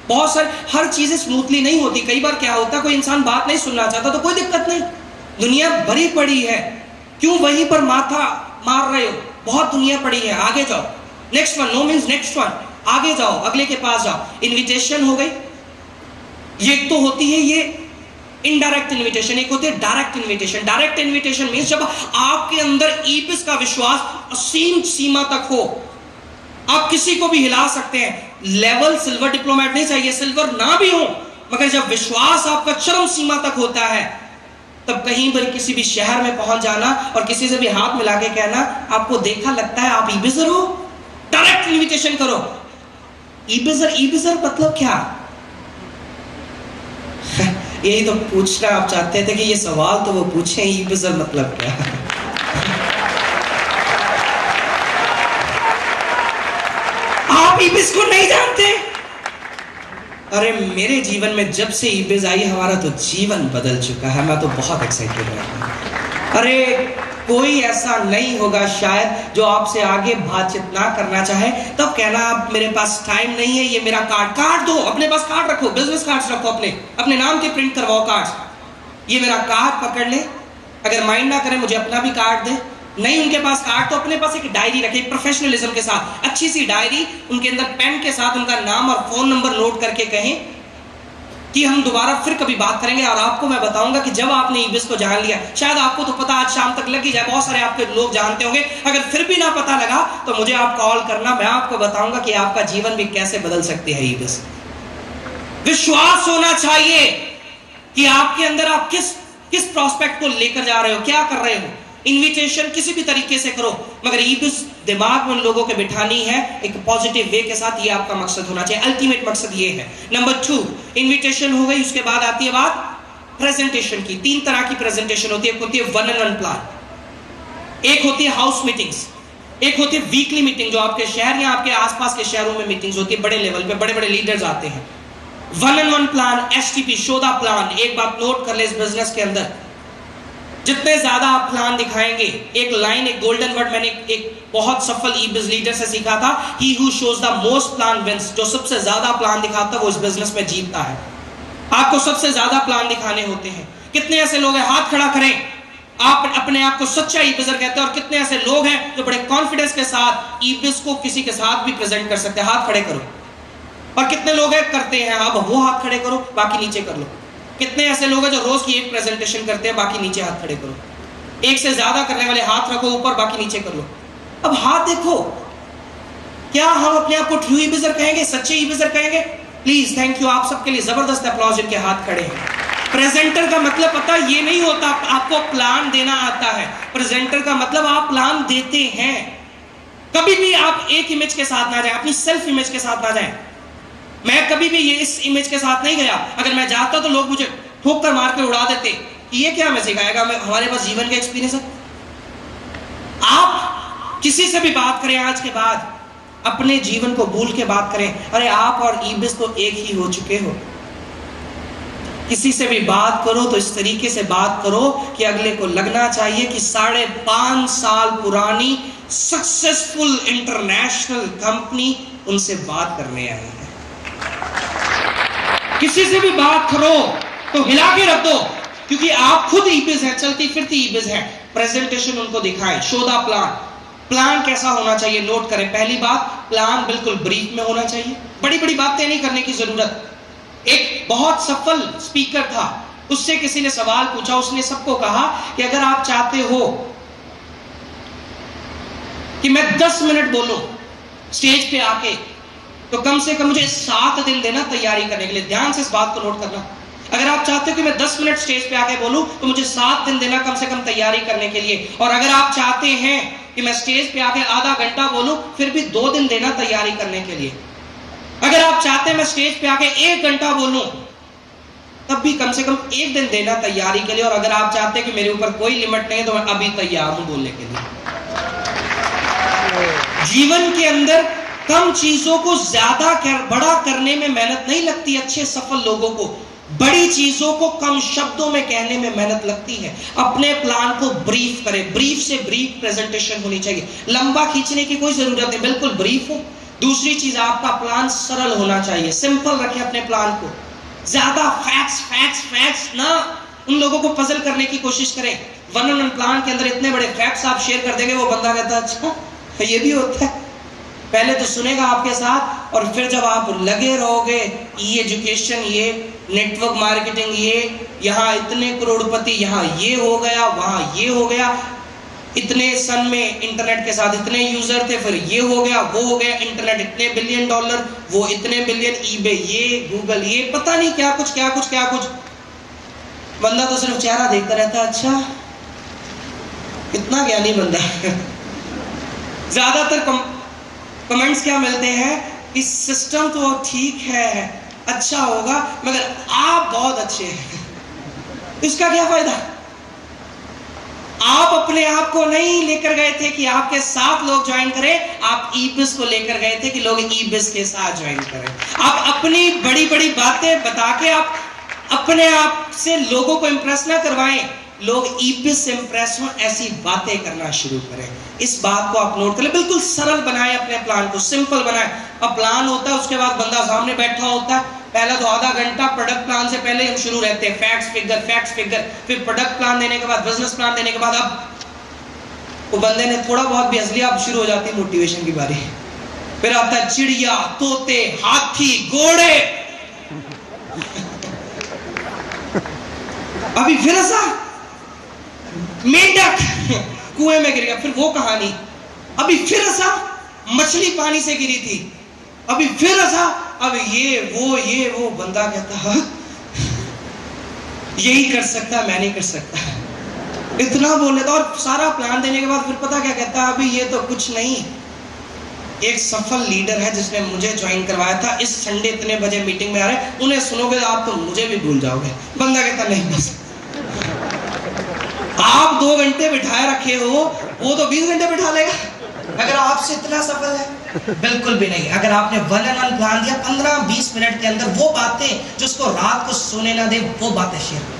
बहुत सारे हर चीजें स्मूथली नहीं होती, कई बार क्या होता है कोई इंसान बात नहीं सुनना चाहता तो कोई दिक्कत नहीं, दुनिया भरी पड़ी है, क्यों वहीं पर माथा मार रहे हो? बहुत दुनिया पड़ी है, आगे जाओ, next one, no means next one, आगे जाओ, अगले के पास जाओ। इनविटेशन हो गई, ये तो होती है ये इनडायरेक्ट इनविटेशन, एक होती है direct invitation. Direct invitation means जब आपके अंदर ईबिस का विश्वास असीम सीमा तक हो, आप किसी को भी हिला सकते हैं। लेवल सिल्वर डिप्लोमेट नहीं चाहिए, सिल्वर ना भी हो, मगर जब विश्वास आपका चरम सीमा तक होता है तब कहीं पर किसी भी शहर में पहुंच जाना और किसी से भी हाथ मिला के कहना आपको देखा लगता है आप ईबिजर हो, डायरेक्ट इनविटेशन करो। ईबिजर, ईबिजर मतलब क्या? यही तो पूछना आप चाहते थे कि ये सवाल तो वो पूछे, ईबिजर मतलब क्या? आप ईबिस को नहीं जानते? अरे मेरे जीवन में जब से ईबिस आई हमारा तो जीवन बदल चुका है, मैं तो बहुत एक्साइटेड हूं। अरे कोई ऐसा नहीं होगा शायद जो आपसे आगे बातचीत ना करना चाहे, तब कहना आप मेरे पास टाइम नहीं है, ये मेरा कार्ड दो, अपने पास कार्ड रखो, बिजनेस कार्ड्स रखो, अपने नाम के प्रिंट करवाओ कार्ड्स, ये मेरा कार्ड पकड़ ले, अगर माइंड ना करे मुझे अपना भी कार्ड दे। नहीं उनके पास कार्ड तो अपने पास एक डायरी रखे, प्रोफेशनलिज्म के साथ, अच्छी सी डायरी, उनके अंदर पेन के साथ उनका नाम और फोन नंबर नोट करके कहें कि हम दोबारा फिर कभी बात करेंगे और आपको मैं बताऊंगा कि जब आपने ईबिस को जान लिया, शायद आपको तो पता आज शाम तक लग ही जाए, बहुत सारे आपके लोग जानते होंगे, अगर फिर भी ना पता लगा तो मुझे आप कॉल करना, मैं आपको बताऊंगा कि आपका जीवन भी कैसे बदल सकती है ईबिस। विश्वास होना चाहिए कि आपके अंदर आप किस प्रोस्पेक्ट को लेकर जा रहे हो, क्या कर रहे हो। इन्विटेशन किसी भी तरीके से करो, मगर ईबिस दिमाग में उन लोगों के बिठानी है एक पॉजिटिव वे के साथ, ये आपका मकसद होना चाहिए, अल्टीमेट मकसद ये है। नंबर 2, इन्विटेशन हो गई, उसके बाद आती है बात प्रेजेंटेशन की। 3 तरह की प्रेजेंटेशन होती है, एक होती है 1-on-1 प्लान, एक होती है हाउस मीटिंग्स, एक होती है वीकली मीटिंग जो आपके शहर या आपके आसपास के शहरों में मीटिंग्स होती है, बड़े लेवल पे बड़े बड़े लीडर्स आते हैं। 1-on-1 plan, STP, show the plan. एक बात नोट कर ले इस बिजनेस के अंदर, जितने ज्यादा आप प्लान दिखाएंगे, एक लाइन, एक गोल्डन वर्ड मैंने एक बहुत सफल ईबिस लीडर से सीखा था, he who shows the most plan wins। जो सबसे ज्यादा प्लान दिखाता है वो इस बिजनेस में जीतता है। आपको सबसे ज्यादा प्लान दिखाने होते हैं। कितने ऐसे लोग हैं, हाथ खड़ा करें, आप अपने आप को सच्चा ईबिसर कहते हैं, और कितने ऐसे लोग हैं जो बड़े कॉन्फिडेंस के साथ ईबिस को किसी के साथ भी प्रेजेंट कर सकते हैं, हाथ खड़े करो। और कितने लोग हैं करते हैं, अब वो हाथ खड़े करो, बाकी नीचे कर लो। कितने ऐसे लोग हैं जो रोज की एक प्रेजेंटेशन करते हैं, बाकी नीचे हाथ खड़े करो। एक से ज्यादा करने वाले हाथ रखो ऊपर, बाकी नीचे कर लो। अब हाथ देखो, क्या हम अपने आप को ट्रू ईबिसर कहेंगे, सच्चे ईबिसर कहेंगे? प्लीज, थैंक यू आप सबके लिए जबरदस्त अप्लॉज जिनके हाथ खड़े हैं। प्रेजेंटर का मतलब पता ये नहीं होता आपको प्लान देना आता है, प्रेजेंटर का मतलब आप प्लान देते हैं। कभी भी आप एक इमेज के साथ ना जाए, अपनी सेल्फ इमेज के साथ ना जाए। मैं कभी भी ये इस इमेज के साथ नहीं गया, अगर मैं जाता तो लोग मुझे ठोक कर मार के उड़ा देते कि ये क्या हमें सिखाएगा, हमारे पास जीवन का एक्सपीरियंस है। किसी से भी बात करें आज के बाद, अपने जीवन को भूल के बात करें, अरे आप और ईबिस तो एक ही हो चुके हो। किसी से भी बात करो तो इस तरीके से बात करो कि अगले को लगना चाहिए कि 5.5 साल पुरानी सक्सेसफुल इंटरनेशनल कंपनी उनसे बात करने आई है। किसी से भी बात करो तो हिला के रख दो, क्योंकि आप खुद ईबिस है, चलती फिरती ईबिस है। प्रेजेंटेशन उनको दिखाएं, शो द प्लान कैसा होना चाहिए, नोट करें। पहली बात, प्लान बिल्कुल ब्रीफ में होना चाहिए, बड़ी बड़ी बातें नहीं करने की जरूरत। एक बहुत सफल स्पीकर था, उससे किसी ने सवाल पूछा, उसने सबको कहा कि अगर आप चाहते हो कि मैं 10 मिनट बोलूं स्टेज पे आके, तो कम से कम मुझे 7 दिन देना तैयारी करने के लिए। ध्यान से इस बात को नोट करना। अगर आप चाहते हो कि मैं 10 मिनट स्टेज पे आके बोलूं तो मुझे 7 दिन देना कम से कम तैयारी करने के लिए। और अगर आप चाहते हैं कि मैं स्टेज पे आके आधा घंटा बोलूं, फिर भी 2 दिन देना तैयारी करने के लिए। अगर आप चाहते हैं मैं स्टेज पे आके 1 घंटा बोलूं, तब भी कम से कम 1 दिन देना तैयारी के लिए। और अगर आप चाहते हैं कि मेरे ऊपर कोई लिमिट नहीं है, तो मैं अभी तैयार हूं बोलने के लिए। जीवन के अंदर कम चीजों को ज्यादा बड़ा करने में मेहनत नहीं लगती। अच्छे सफल लोगों को बड़ी चीजों को कम शब्दों में कहने में मेहनत लगती है। अपने प्लान को ब्रीफ करें, ब्रीफ से ब्रीफ प्रेजेंटेशन होनी चाहिए। लंबा खींचने की कोई जरूरत नहीं, बिल्कुल ब्रीफ हो। दूसरी चीज, आपका प्लान सरल होना चाहिए, सिंपल रखें अपने प्लान को। ज्यादा फैक्ट्स ना, उन लोगों को पजल करने की कोशिश करें। वन प्लान के अंदर इतने बड़े फैक्ट्स आप शेयर कर देंगे, वो बंदा कहता है अच्छा ये भी होता है। पहले तो सुनेगा आपके साथ, और फिर जब आप लगे रहोगे, ये एजुकेशन, ये नेटवर्क मार्केटिंग, ये यहाँ इतने करोड़पति, यहाँ ये हो गया, वहाँ ये हो गया, इतने सन में इंटरनेट के साथ इतने यूजर थे, फिर ये हो गया, वो हो गया, इंटरनेट इतने बिलियन डॉलर, वो इतने बिलियन, ईबे ये, गूगल ये, पता नहीं क्या कुछ। बंदा तो सिर्फ चेहरा देखता रहता, अच्छा इतना ज्ञानी बंदा। ज्यादातर कमेंट्स क्या मिलते हैं कि सिस्टम तो ठीक है, अच्छा होगा, मगर आप बहुत अच्छे हैं। इसका क्या फायदा? आप अपने आप को नहीं लेकर गए थे कि आपके साथ लोग ज्वाइन करें, आप ईबिस को लेकर गए थे कि लोग ईबिस के साथ ज्वाइन करें। आप अपनी बड़ी बड़ी बातें बता के आप अपने आप से लोगों को इंप्रेस ना करवाएं, लोग ईबिस से इंप्रेस हो, ऐसी बातें करना शुरू करें। इस बात को आप नोट कर ले। बिल्कुल सरल बनाएं अपने प्लान को, सिंपल बनाएं। अब प्लान होता है, उसके बाद बंदा सामने बैठा होता है। पहला तो आधा घंटा प्रोडक्ट प्लान से पहले हम शुरू रहते हैं, फैक्ट्स फिगर, फिर प्रोडक्ट प्लान देने के बाद, बिजनेस प्लान देने के बाद, अब वो बंदे ने थोड़ा बहुत भी हंस लिया, अब शुरू हो जाती है मोटिवेशन की बारी। फिर आता है चिड़िया, तोते, हाथी, घोड़े। अभी फिर ऐसा मेंढक कुएं में गिर गया, फिर वो कहानी। अभी फिर ऐसा मछली पानी से गिरी थी, अभी फिर ऐसा, अब ये वो बंदा कहता है यही कर सकता, मैं नहीं कर सकता। इतना बोलने था, और सारा प्लान देने के बाद फिर पता क्या कहता है, अभी ये तो कुछ नहीं। एक सफल लीडर है जिसने मुझे ज्वाइन करवाया था, इस संडे इतने बजे मीटिंग में आ रहे, उन्हें सुनोगे तो आप तो मुझे भी भूल जाओगे। बंदा कहता नहीं, बस आप 2 घंटे बिठाए रखे हो, वो तो 20 घंटे बिठा लेगा। अगर आपसे इतना सफल है, बिल्कुल भी नहीं। अगर आपने 1-on-1 प्लान दिया, 15-20 मिनट के अंदर वो बातें जो उसको रात को सोने ना दे, वो बातें शेयर करो।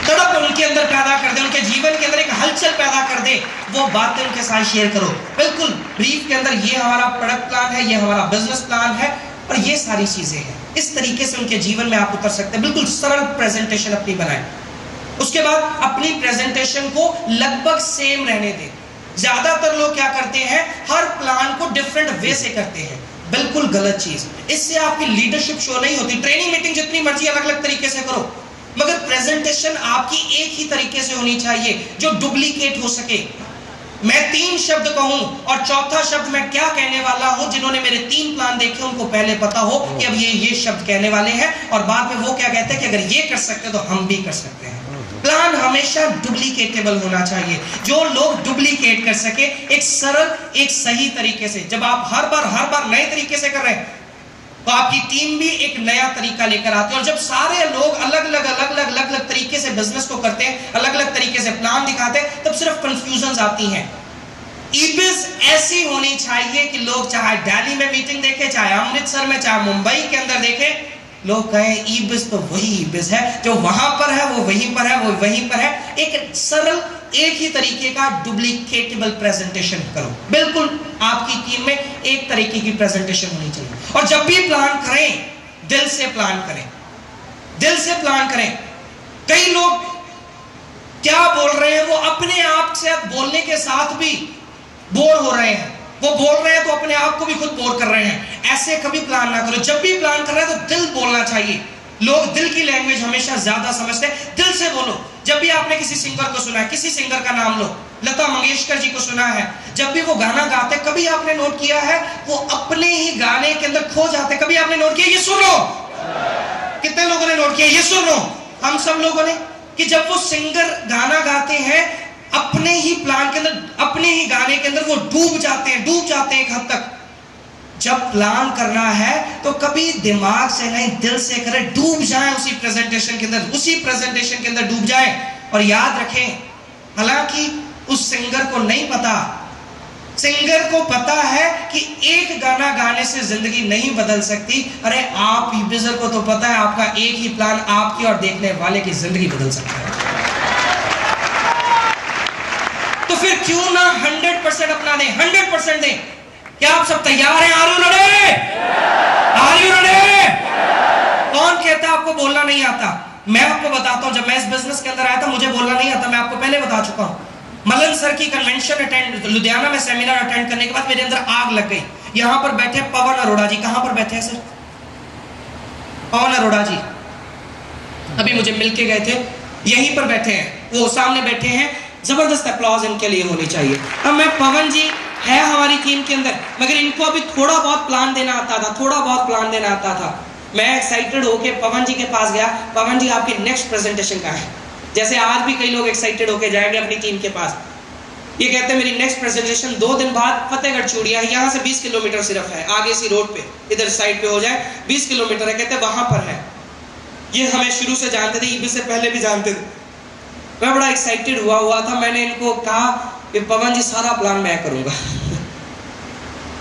तड़प उनके अंदर पैदा कर दे, उनके जीवन के अंदर एक हलचल पैदा कर दे, वो बातें उनके साथ शेयर करो। बिल्कुल ब्रीफ के अंदर, ये हमारा प्रोडक्ट प्लान है, ये हमारा बिजनेस प्लान है, और ये सारी चीजें हैं। इस तरीके से उनके जीवन में आप उतर सकते हैं। बिल्कुल सरल प्रेजेंटेशन अपनी बनाएं। उसके बाद अपनी प्रेजेंटेशन को लगभग सेम रहने दें। ज्यादातर लोग क्या करते हैं, हर प्लान को डिफरेंट वे से करते हैं, बिल्कुल गलत चीज। इससे आपकी लीडरशिप शो नहीं होती। ट्रेनिंग मीटिंग जितनी मर्जी अलग अलग तरीके से करो, मगर प्रेजेंटेशन आपकी एक ही तरीके से होनी चाहिए जो डुप्लीकेट हो सके। मैं 3 शब्द कहूं और चौथा शब्द मैं क्या कहने वाला हूं, जिन्होंने मेरे 3 प्लान देखे उनको पहले पता हो कि अब ये शब्द कहने वाले हैं, और बाद में वो क्या कहते हैं कि अगर ये कर सकते तो हम भी कर सकते हैं। प्लान हमेशा डुप्लीकेटेबल होना चाहिए। जो लोग डुप्लीकेट कर सके, एक सरल, एक सही तरीके से। जब आप हर बार नए तरीके से कर रहे हैं, तो आपकी टीम भी एक नया तरीका लेकर आती है। और जब सारे लोग अलग अलग तरीके से बिजनेस को करते हैं, अलग अलग तरीके से प्लान दिखाते हैं, तब सिर्फ कंफ्यूजन आती हैं। ईबिस ऐसी होनी चाहिए कि लोग चाहे दिल्ली में मीटिंग देखे, चाहे अमृतसर में, चाहे मुंबई के अंदर देखे, लोग कहें ईबिस तो वही ईबिस है, जो वहां पर है वो वहीं पर है, वो वहीं पर है। एक सरल एक ही तरीके का डुप्लीकेटेबल प्रेजेंटेशन करो। बिल्कुल आपकी टीम में एक तरीके की प्रेजेंटेशन होनी चाहिए। और जब भी प्लान करें, दिल से प्लान करें, दिल से प्लान करें। कई लोग क्या बोल रहे हैं, वो अपने आप से बोलने के साथ भी बोर हो रहे हैं। वो बोल रहे हैं तो अपने आप को भी खुद बोर कर रहे हैं। ऐसे कभी प्लान ना करो। जब भी प्लान कर रहे हैं तो दिल बोलना चाहिए। लोग दिल की लैंग्वेज हमेशा ज्यादा समझते हैं। दिल से बोलो। जब भी आपने किसी सिंगर को सुना है, किसी सिंगर का नाम लो, लता मंगेशकर जी को सुना है, जब भी वो गाना गाते, कभी आपने नोट किया है वो अपने ही गाने के अंदर खो जाते? कभी आपने नोट किया? ये सुनो, कितने लोगों ने नोट किया? ये सुनो, हम सब लोगों ने, कि जब वो सिंगर गाना गाते हैं अपने ही प्लान के अंदर, अपने ही गाने के अंदर वो डूब जाते हैं एक हद तक। जब प्लान करना है तो कभी दिमाग से नहीं, दिल से करें। डूब जाएं उसी प्रेजेंटेशन के अंदर, उसी प्रेजेंटेशन के अंदर डूब जाएं। और याद रखें, हालांकि उस सिंगर को नहीं पता, सिंगर को पता है कि एक गाना गाने से जिंदगी नहीं बदल सकती। अरे आप ईबिसर को तो पता है आपका एक ही प्लान आपकी और देखने वाले की जिंदगी बदल सकता है। तो फिर क्यों ना 100% अपना दें, 100% दें। क्या आप सब तैयार हैं? Are you ready? Are you ready? कौन कहता आपको बोलना नहीं आता? मैं आपको बताता हूं, जब मैं इस बिजनेस के अंदर आया था मुझे बोलना नहीं आता। मैं आपको पहले बता चुका हूं। मलन सर की कन्वेंशन अटेंड, लुधियाना में सेमिनार अटेंड करने के बाद मेरे अंदर आग लग गई। यहां पर बैठे पवन अरोड़ा जी। कहां पर बैठे हैं सर? पवन अरोड़ा जी अभी मुझे मिलके गए थे, यहीं पर बैठे हैं, वो सामने बैठे हैं। जबरदस्त अप्लॉज इनके लिए होनी चाहिए। अब मैं, पवन जी है हमारी टीम के अंदर, मगर इनको अभी थोड़ा बहुत प्लान देना आता था, थोड़ा बहुत प्लान देना आता था। मैं एक्साइटेड होके पवन जी के पास गया, पवन जी आपकी नेक्स्ट प्रेजेंटेशन का है। जैसे आज भी कई लोग एक्साइटेड होके जाएंगे अपनी टीम के पास, ये कहते हैं मेरी नेक्स्ट प्रेजेंटेशन 2 दिन बाद फतेहगढ़ चूड़िया है, यहाँ से 20 किलोमीटर सिर्फ है, आगे सी रोड पे, इधर साइड पे हो जाए 20 किलोमीटर है, कहते हैं वहां पर है। ये हमें शुरू से जानते थे, ईबी से पहले भी जानते थे। मैं बड़ा एक्साइटेड हुआ था। मैंने इनको कहा कि पवन जी सारा प्लान मैं करूंगा।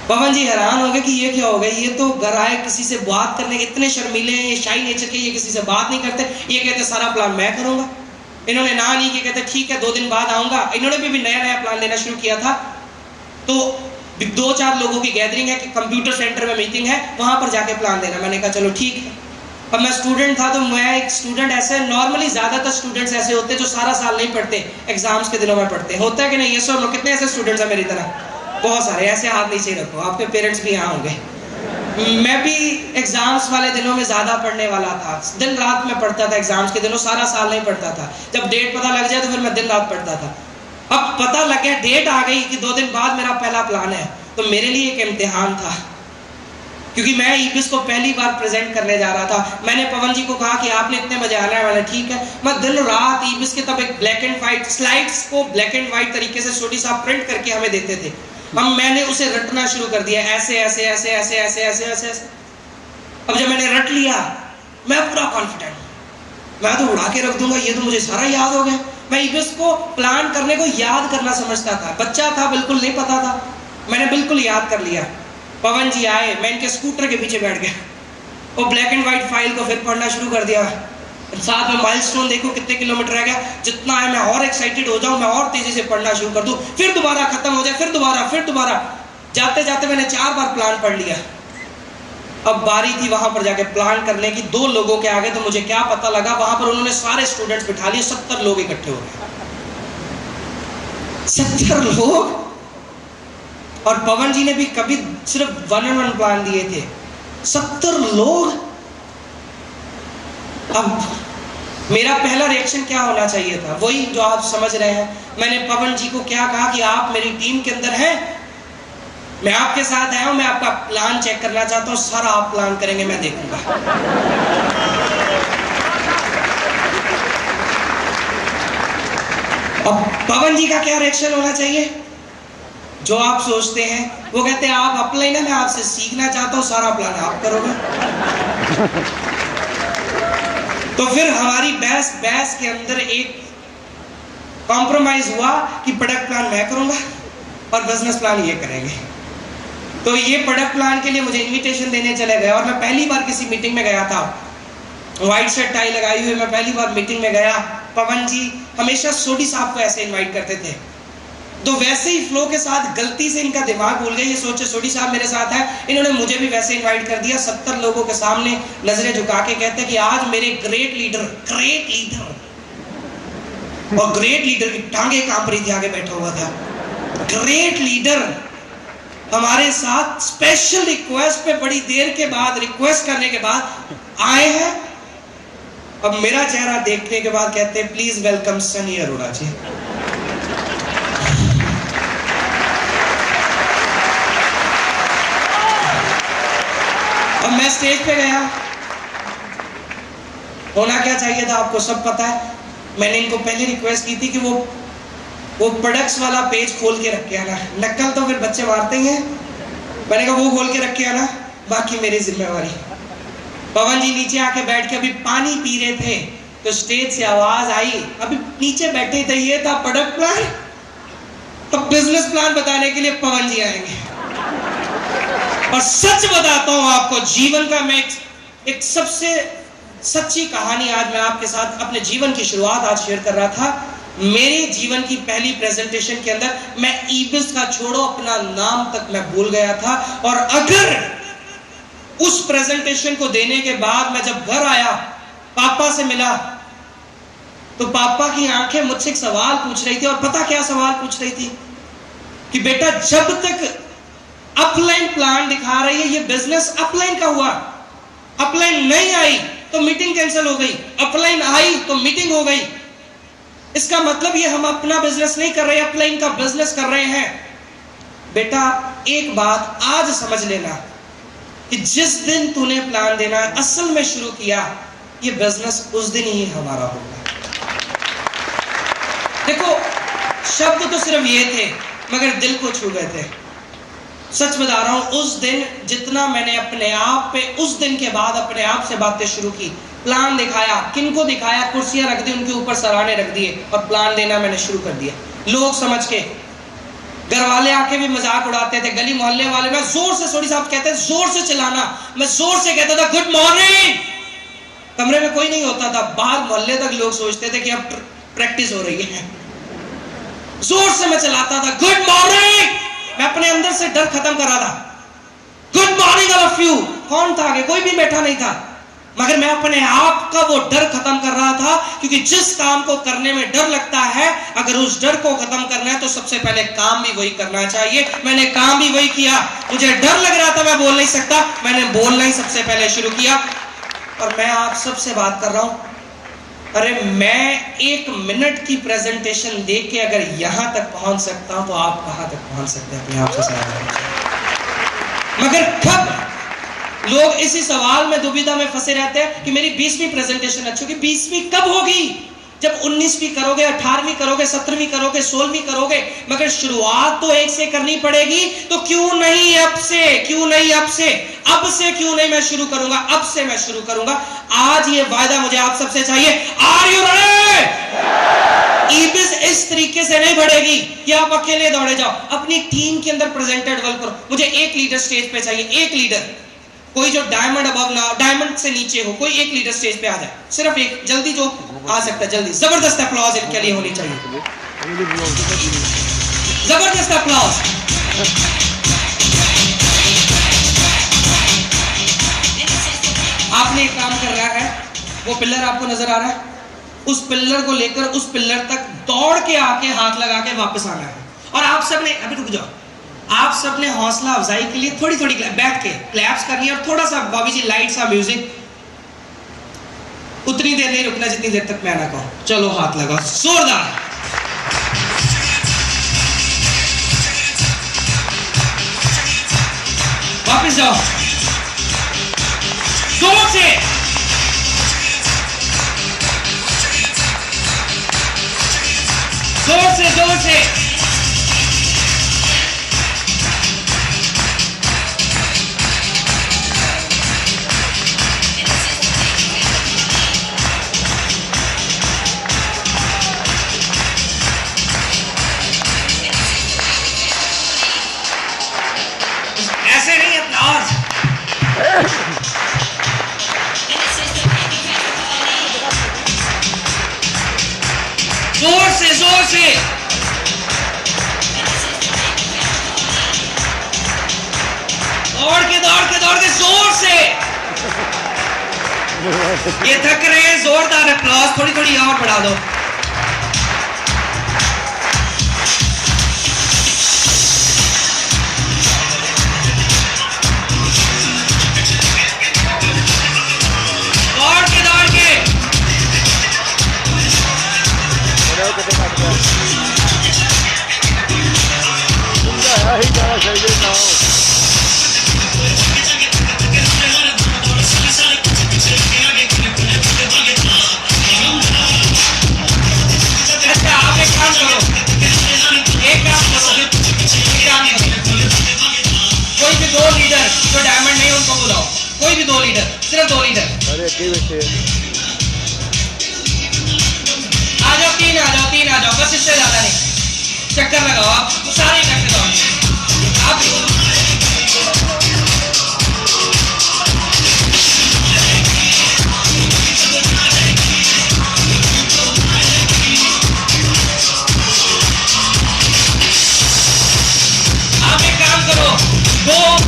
पवन जी हैरान हो गए कि ये क्या हो गया, ये तो घर आए किसी से बात करने के इतने शर्मीले हैं, ये शाई नेचर के, ये किसी से बात नहीं करते, ये कहते सारा प्लान मैं करूंगा। इन्होंने ना नहीं कि कहते ठीक है 2 दिन बाद आऊंगा। इन्होंने भी नया प्लान लेना शुरू किया था। तो 2-4 लोगों की गैदरिंग है कि कंप्यूटर सेंटर में मीटिंग है, वहां पर जाके प्लान देना। मैंने कहा चलो ठीक है। अब मैं स्टूडेंट था, तो मैं एक स्टूडेंट, ऐसे नॉर्मली ज्यादातर स्टूडेंट्स ऐसे होते हैं जो सारा साल नहीं पढ़ते, एग्जाम्स के दिनों में पढ़ते, होता है कि नहीं? ये सर लोग कितने ऐसे स्टूडेंट्स हैं मेरी तरह? बहुत सारे। ऐसे हाथ नीचे रखो, आपके पेरेंट्स भी यहाँ होंगे। मैं भी एग्जाम्स वाले दिनों में ज्यादा पढ़ने वाला था, दिन रात में पढ़ता था एग्जाम्स के दिनों, सारा साल नहीं पढ़ता था। जब डेट पता लग जाए तो फिर मैं दिन रात पढ़ता था। अब पता लग गया, डेट आ गई कि 2 दिन बाद मेरा पहला प्लान है, तो मेरे लिए एक इम्तिहान था, क्योंकि मैं ईबिस को पहली बार प्रेजेंट करने जा रहा था। मैंने पवन जी को कहा कि आपने इतने बजे आना है, वाला ठीक है। मैं दिन रात ईबिस के, तब एक ब्लैक एंड व्हाइट स्लाइड्स को ब्लैक एंड व्हाइट तरीके से छोटी सा प्रिंट करके हमें देते थे। अब मैंने उसे रटना शुरू कर दिया, ऐसे ऐसे ऐसे ऐसे ऐसे ऐसे ऐसे ऐसे। अब जब मैंने रट लिया, मैं पूरा कॉन्फिडेंट, मैं तो उड़ा के रख दूंगा, ये तो मुझे सारा याद हो गया। मैं ईबिस को प्लान करने को याद करना समझता था, बच्चा था, बिल्कुल नहीं पता था। मैंने बिल्कुल याद कर लिया। पवन जी आए, मैं इनके स्कूटर के पीछे बैठ गया और ब्लैक एंड व्हाइट फाइल को फिर पढ़ना शुरू कर दिया। साथ में माइलस्टोन देखो कितने किलोमीटर रह गया, जितना है मैं और एक्साइटेड हो जाऊं, मैं और तेजी से पढ़ना शुरू कर दूं, फिर दोबारा खत्म हो जाए, फिर दोबारा। जाते जाते मैंने 4 बार प्लान पढ़ लिया। अब बारी थी वहां पर जाके प्लान करने की 2 लोगों के आगे। तो मुझे क्या पता लगा, वहां पर उन्होंने सारे स्टूडेंट्स बिठा लिए, 70 लोग इकट्ठे हो गए, 70 लोग। और पवन जी ने भी कभी सिर्फ 1-on-1 प्लान दिए थे, 70 लोग। अब मेरा पहला रिएक्शन क्या होना चाहिए था, वही जो आप समझ रहे हैं। मैंने पवन जी को क्या कहा कि आप मेरी टीम के अंदर हैं, मैं आपके साथ आया हूं, मैं आपका प्लान चेक करना चाहता हूं, सारा आप प्लान करेंगे, मैं देखूंगा। अब पवन जी का क्या रिएक्शन होना चाहिए? जो आप सोचते हैं, वो कहते हैं आप अपलाइन है, मैं आपसे सीखना चाहता हूं, सारा प्लान आप करोगे। तो फिर हमारी बहस के अंदर एक कॉम्प्रोमाइज हुआ कि प्रोडक्ट प्लान मैं करूंगा और बिजनेस प्लान ये करेंगे। तो ये प्रोडक्ट प्लान के लिए मुझे इनविटेशन देने चले गए और मैं पहली बार किसी मीटिंग में गया था, व्हाइट शर्ट टाई लगाई हुई मैं पहली बार मीटिंग में गया। पवन जी हमेशा सोडी साहब को ऐसे इनवाइट करते थे, तो वैसे ही फ्लो के साथ गलती से इनका दिमाग भूल गया, ये सोचे सोडी साहब मेरे साथ है, इन्होंने मुझे भी वैसे इनवाइट कर दिया। 70 लोगों के सामने नजरें झुका के कहते हैं कि आज मेरे ग्रेट लीडर और ग्रेट लीडर की टांगे कांप रही थी, आगे बैठा हुआ था। ग्रेट लीडर हमारे साथ स्पेशल रिक्वेस्ट पे बड़ी देर के बाद, रिक्वेस्ट करने के बाद आए हैं। अब मेरा चेहरा देखने के बाद कहते हैं प्लीज वेलकम सनी अरोड़ा जी। अब मैं स्टेज पे गया, होना क्या चाहिए था आपको सब पता है। मैंने इनको पहले रिक्वेस्ट की थी कि वो प्रोडक्ट्स वाला पेज खोल के रख के आना, नकल तो फिर बच्चे मारते हैं। मैंने कहा वो खोल के रख के आना, बाकी मेरी जिम्मेवारी। पवन जी नीचे आके बैठ के अभी पानी पी रहे थे तो स्टेज से आवाज आई, अभी नीचे बैठे थे, ये था प्रोडक्ट प्लान, अब बिजनेस प्लान बताने के लिए पवन जी आएंगे। और सच बताता हूं आपको, जीवन का मैं एक सबसे सच्ची कहानी आज मैं आपके साथ अपने जीवन की शुरुआत आज शेयर कर रहा था। मेरे जीवन की पहली प्रेजेंटेशन के अंदर मैं ईबिस का छोड़ो अपना नाम तक मैं भूल गया था। और अगर उस प्रेजेंटेशन को देने के बाद मैं जब घर आया, पापा से मिला, तो पापा की आंखें मुझसे एक सवाल पूछ रही थी। और पता क्या सवाल पूछ रही थी कि बेटा जब तक अपलाइन प्लान दिखा रही है, ये बिजनेस अपलाइन का हुआ, अपलाइन नहीं आई तो मीटिंग कैंसिल हो गई, अपलाइन आई तो मीटिंग हो गई। इसका मतलब ये हम अपना बिजनेस नहीं कर रहे, अपलाइन का बिजनेस कर रहे हैं। बेटा एक बात आज समझ लेना कि जिस दिन तूने प्लान देना असल में शुरू किया, ये बिजनेस उस दिन ही हमारा होगा। देखो शब्द तो सिर्फ ये थे मगर दिल को छू गए थे। सच बता रहा हूं, उस दिन जितना मैंने अपने आप पे उस दिन के बाद अपने आप से बातें शुरू की, प्लान दिखाया, किनको दिखाया, कुर्सियां रख दी, उनके ऊपर सराहने रख दिए और प्लान देना मैंने शुरू कर दिया। लोग समझ के, घर वाले आके भी मजाक उड़ाते थे, गली मोहल्ले वाले, मैं जोर से, सोडी साहब कहते हैं जोर से चिल्लाना, मैं जोर से कहता था गुड मॉर्निंग। कमरे में कोई नहीं होता था, बाहर मोहल्ले तक लोग सोचते थे कि अब प्रैक्टिस हो रही है। जोर से मैं चलाता था गुड मॉर्निंग, मैं अपने अंदर से डर खत्म कर रहा था। Good morning all of you. कौन था आगे? कोई भी बैठा नहीं था, मगर मैं अपने आप का वो डर खत्म कर रहा था। क्योंकि जिस काम को करने में डर लगता है, अगर उस डर को खत्म करना है तो सबसे पहले काम भी वही करना चाहिए। मैंने काम भी वही किया। मुझे डर लग रहा था, मैं बोल नहीं सकता, मैंने बोलना ही सबसे पहले शुरू किया। और मैं आप सबसे बात कर रहा हूं, अरे मैं 1 मिनट की प्रेजेंटेशन देख के अगर यहां तक पहुंच सकता हूं तो आप कहां तक पहुंच सकते हैं अपने आप से सवाल। मगर कब लोग इसी सवाल में दुविधा में फंसे रहते हैं कि मेरी 20वीं प्रेजेंटेशन अच्छी होगी। 20वीं कब होगी? जब 19वीं करोगे, 18वीं करोगे, 17वीं करोगे, 16वीं करोगे। मगर शुरुआत तो एक से करनी पड़ेगी। तो क्यों नहीं अब से, क्यों नहीं अब से, अब से क्यों नहीं मैं शुरू करूंगा, अब से मैं शुरू करूंगा। आज ये वायदा मुझे आप सबसे चाहिए। Are you ready? ईबिस इस तरीके से नहीं बढ़ेगी कि आप अकेले दौड़े जाओ। अपनी टीम के अंदर प्रेजेंटेड वर्क करो। मुझे एक लीडर स्टेज पे चाहिए, एक लीडर, कोई जो डायमंड अबव ना, डायमंड से नीचे हो, कोई एक लीडर स्टेज पे आ जाए, सिर्फ एक, जल्दी जो आ सकता है जल्दी। जबरदस्त अप्लॉज इनके लिए होनी चाहिए, जबरदस्त अप्लॉज। आपने एक काम कर रहा है, वो पिलर आपको नजर आ रहा है, उस पिलर को लेकर उस पिलर तक दौड़ के आके हाथ लगा के वापस आना है। और आप सबने, अभी रुक जाओ, आप सबने हौसला अफजाई के लिए थोड़ी थोड़ी बैठ के क्लैप्स करनी है और थोड़ा सा भाभी जी लाइट सा म्यूजिक। उतनी देर नहीं रुकना जितनी देर तक मैं ना कहूं। चलो हाथ लगाओ जोरदार। वापस जाओ जोर से। जोर से, जोर से। से। दौड़ के जोर से। ये थक रहे हैं, जोरदार अप्लॉज, थोड़ी थोड़ी और बढ़ा दो। दौड़ के कोई भी 2 लीडर जो डायमंड नहीं उनको बुलाओ, कोई भी 2 लीडर, सिर्फ 2 लीडर। आ जाओ, 3 आ जाओ, बस इससे ज्यादा नहीं। चक्कर लगाओ आप सारे इकट्ठे दौड़ो आप।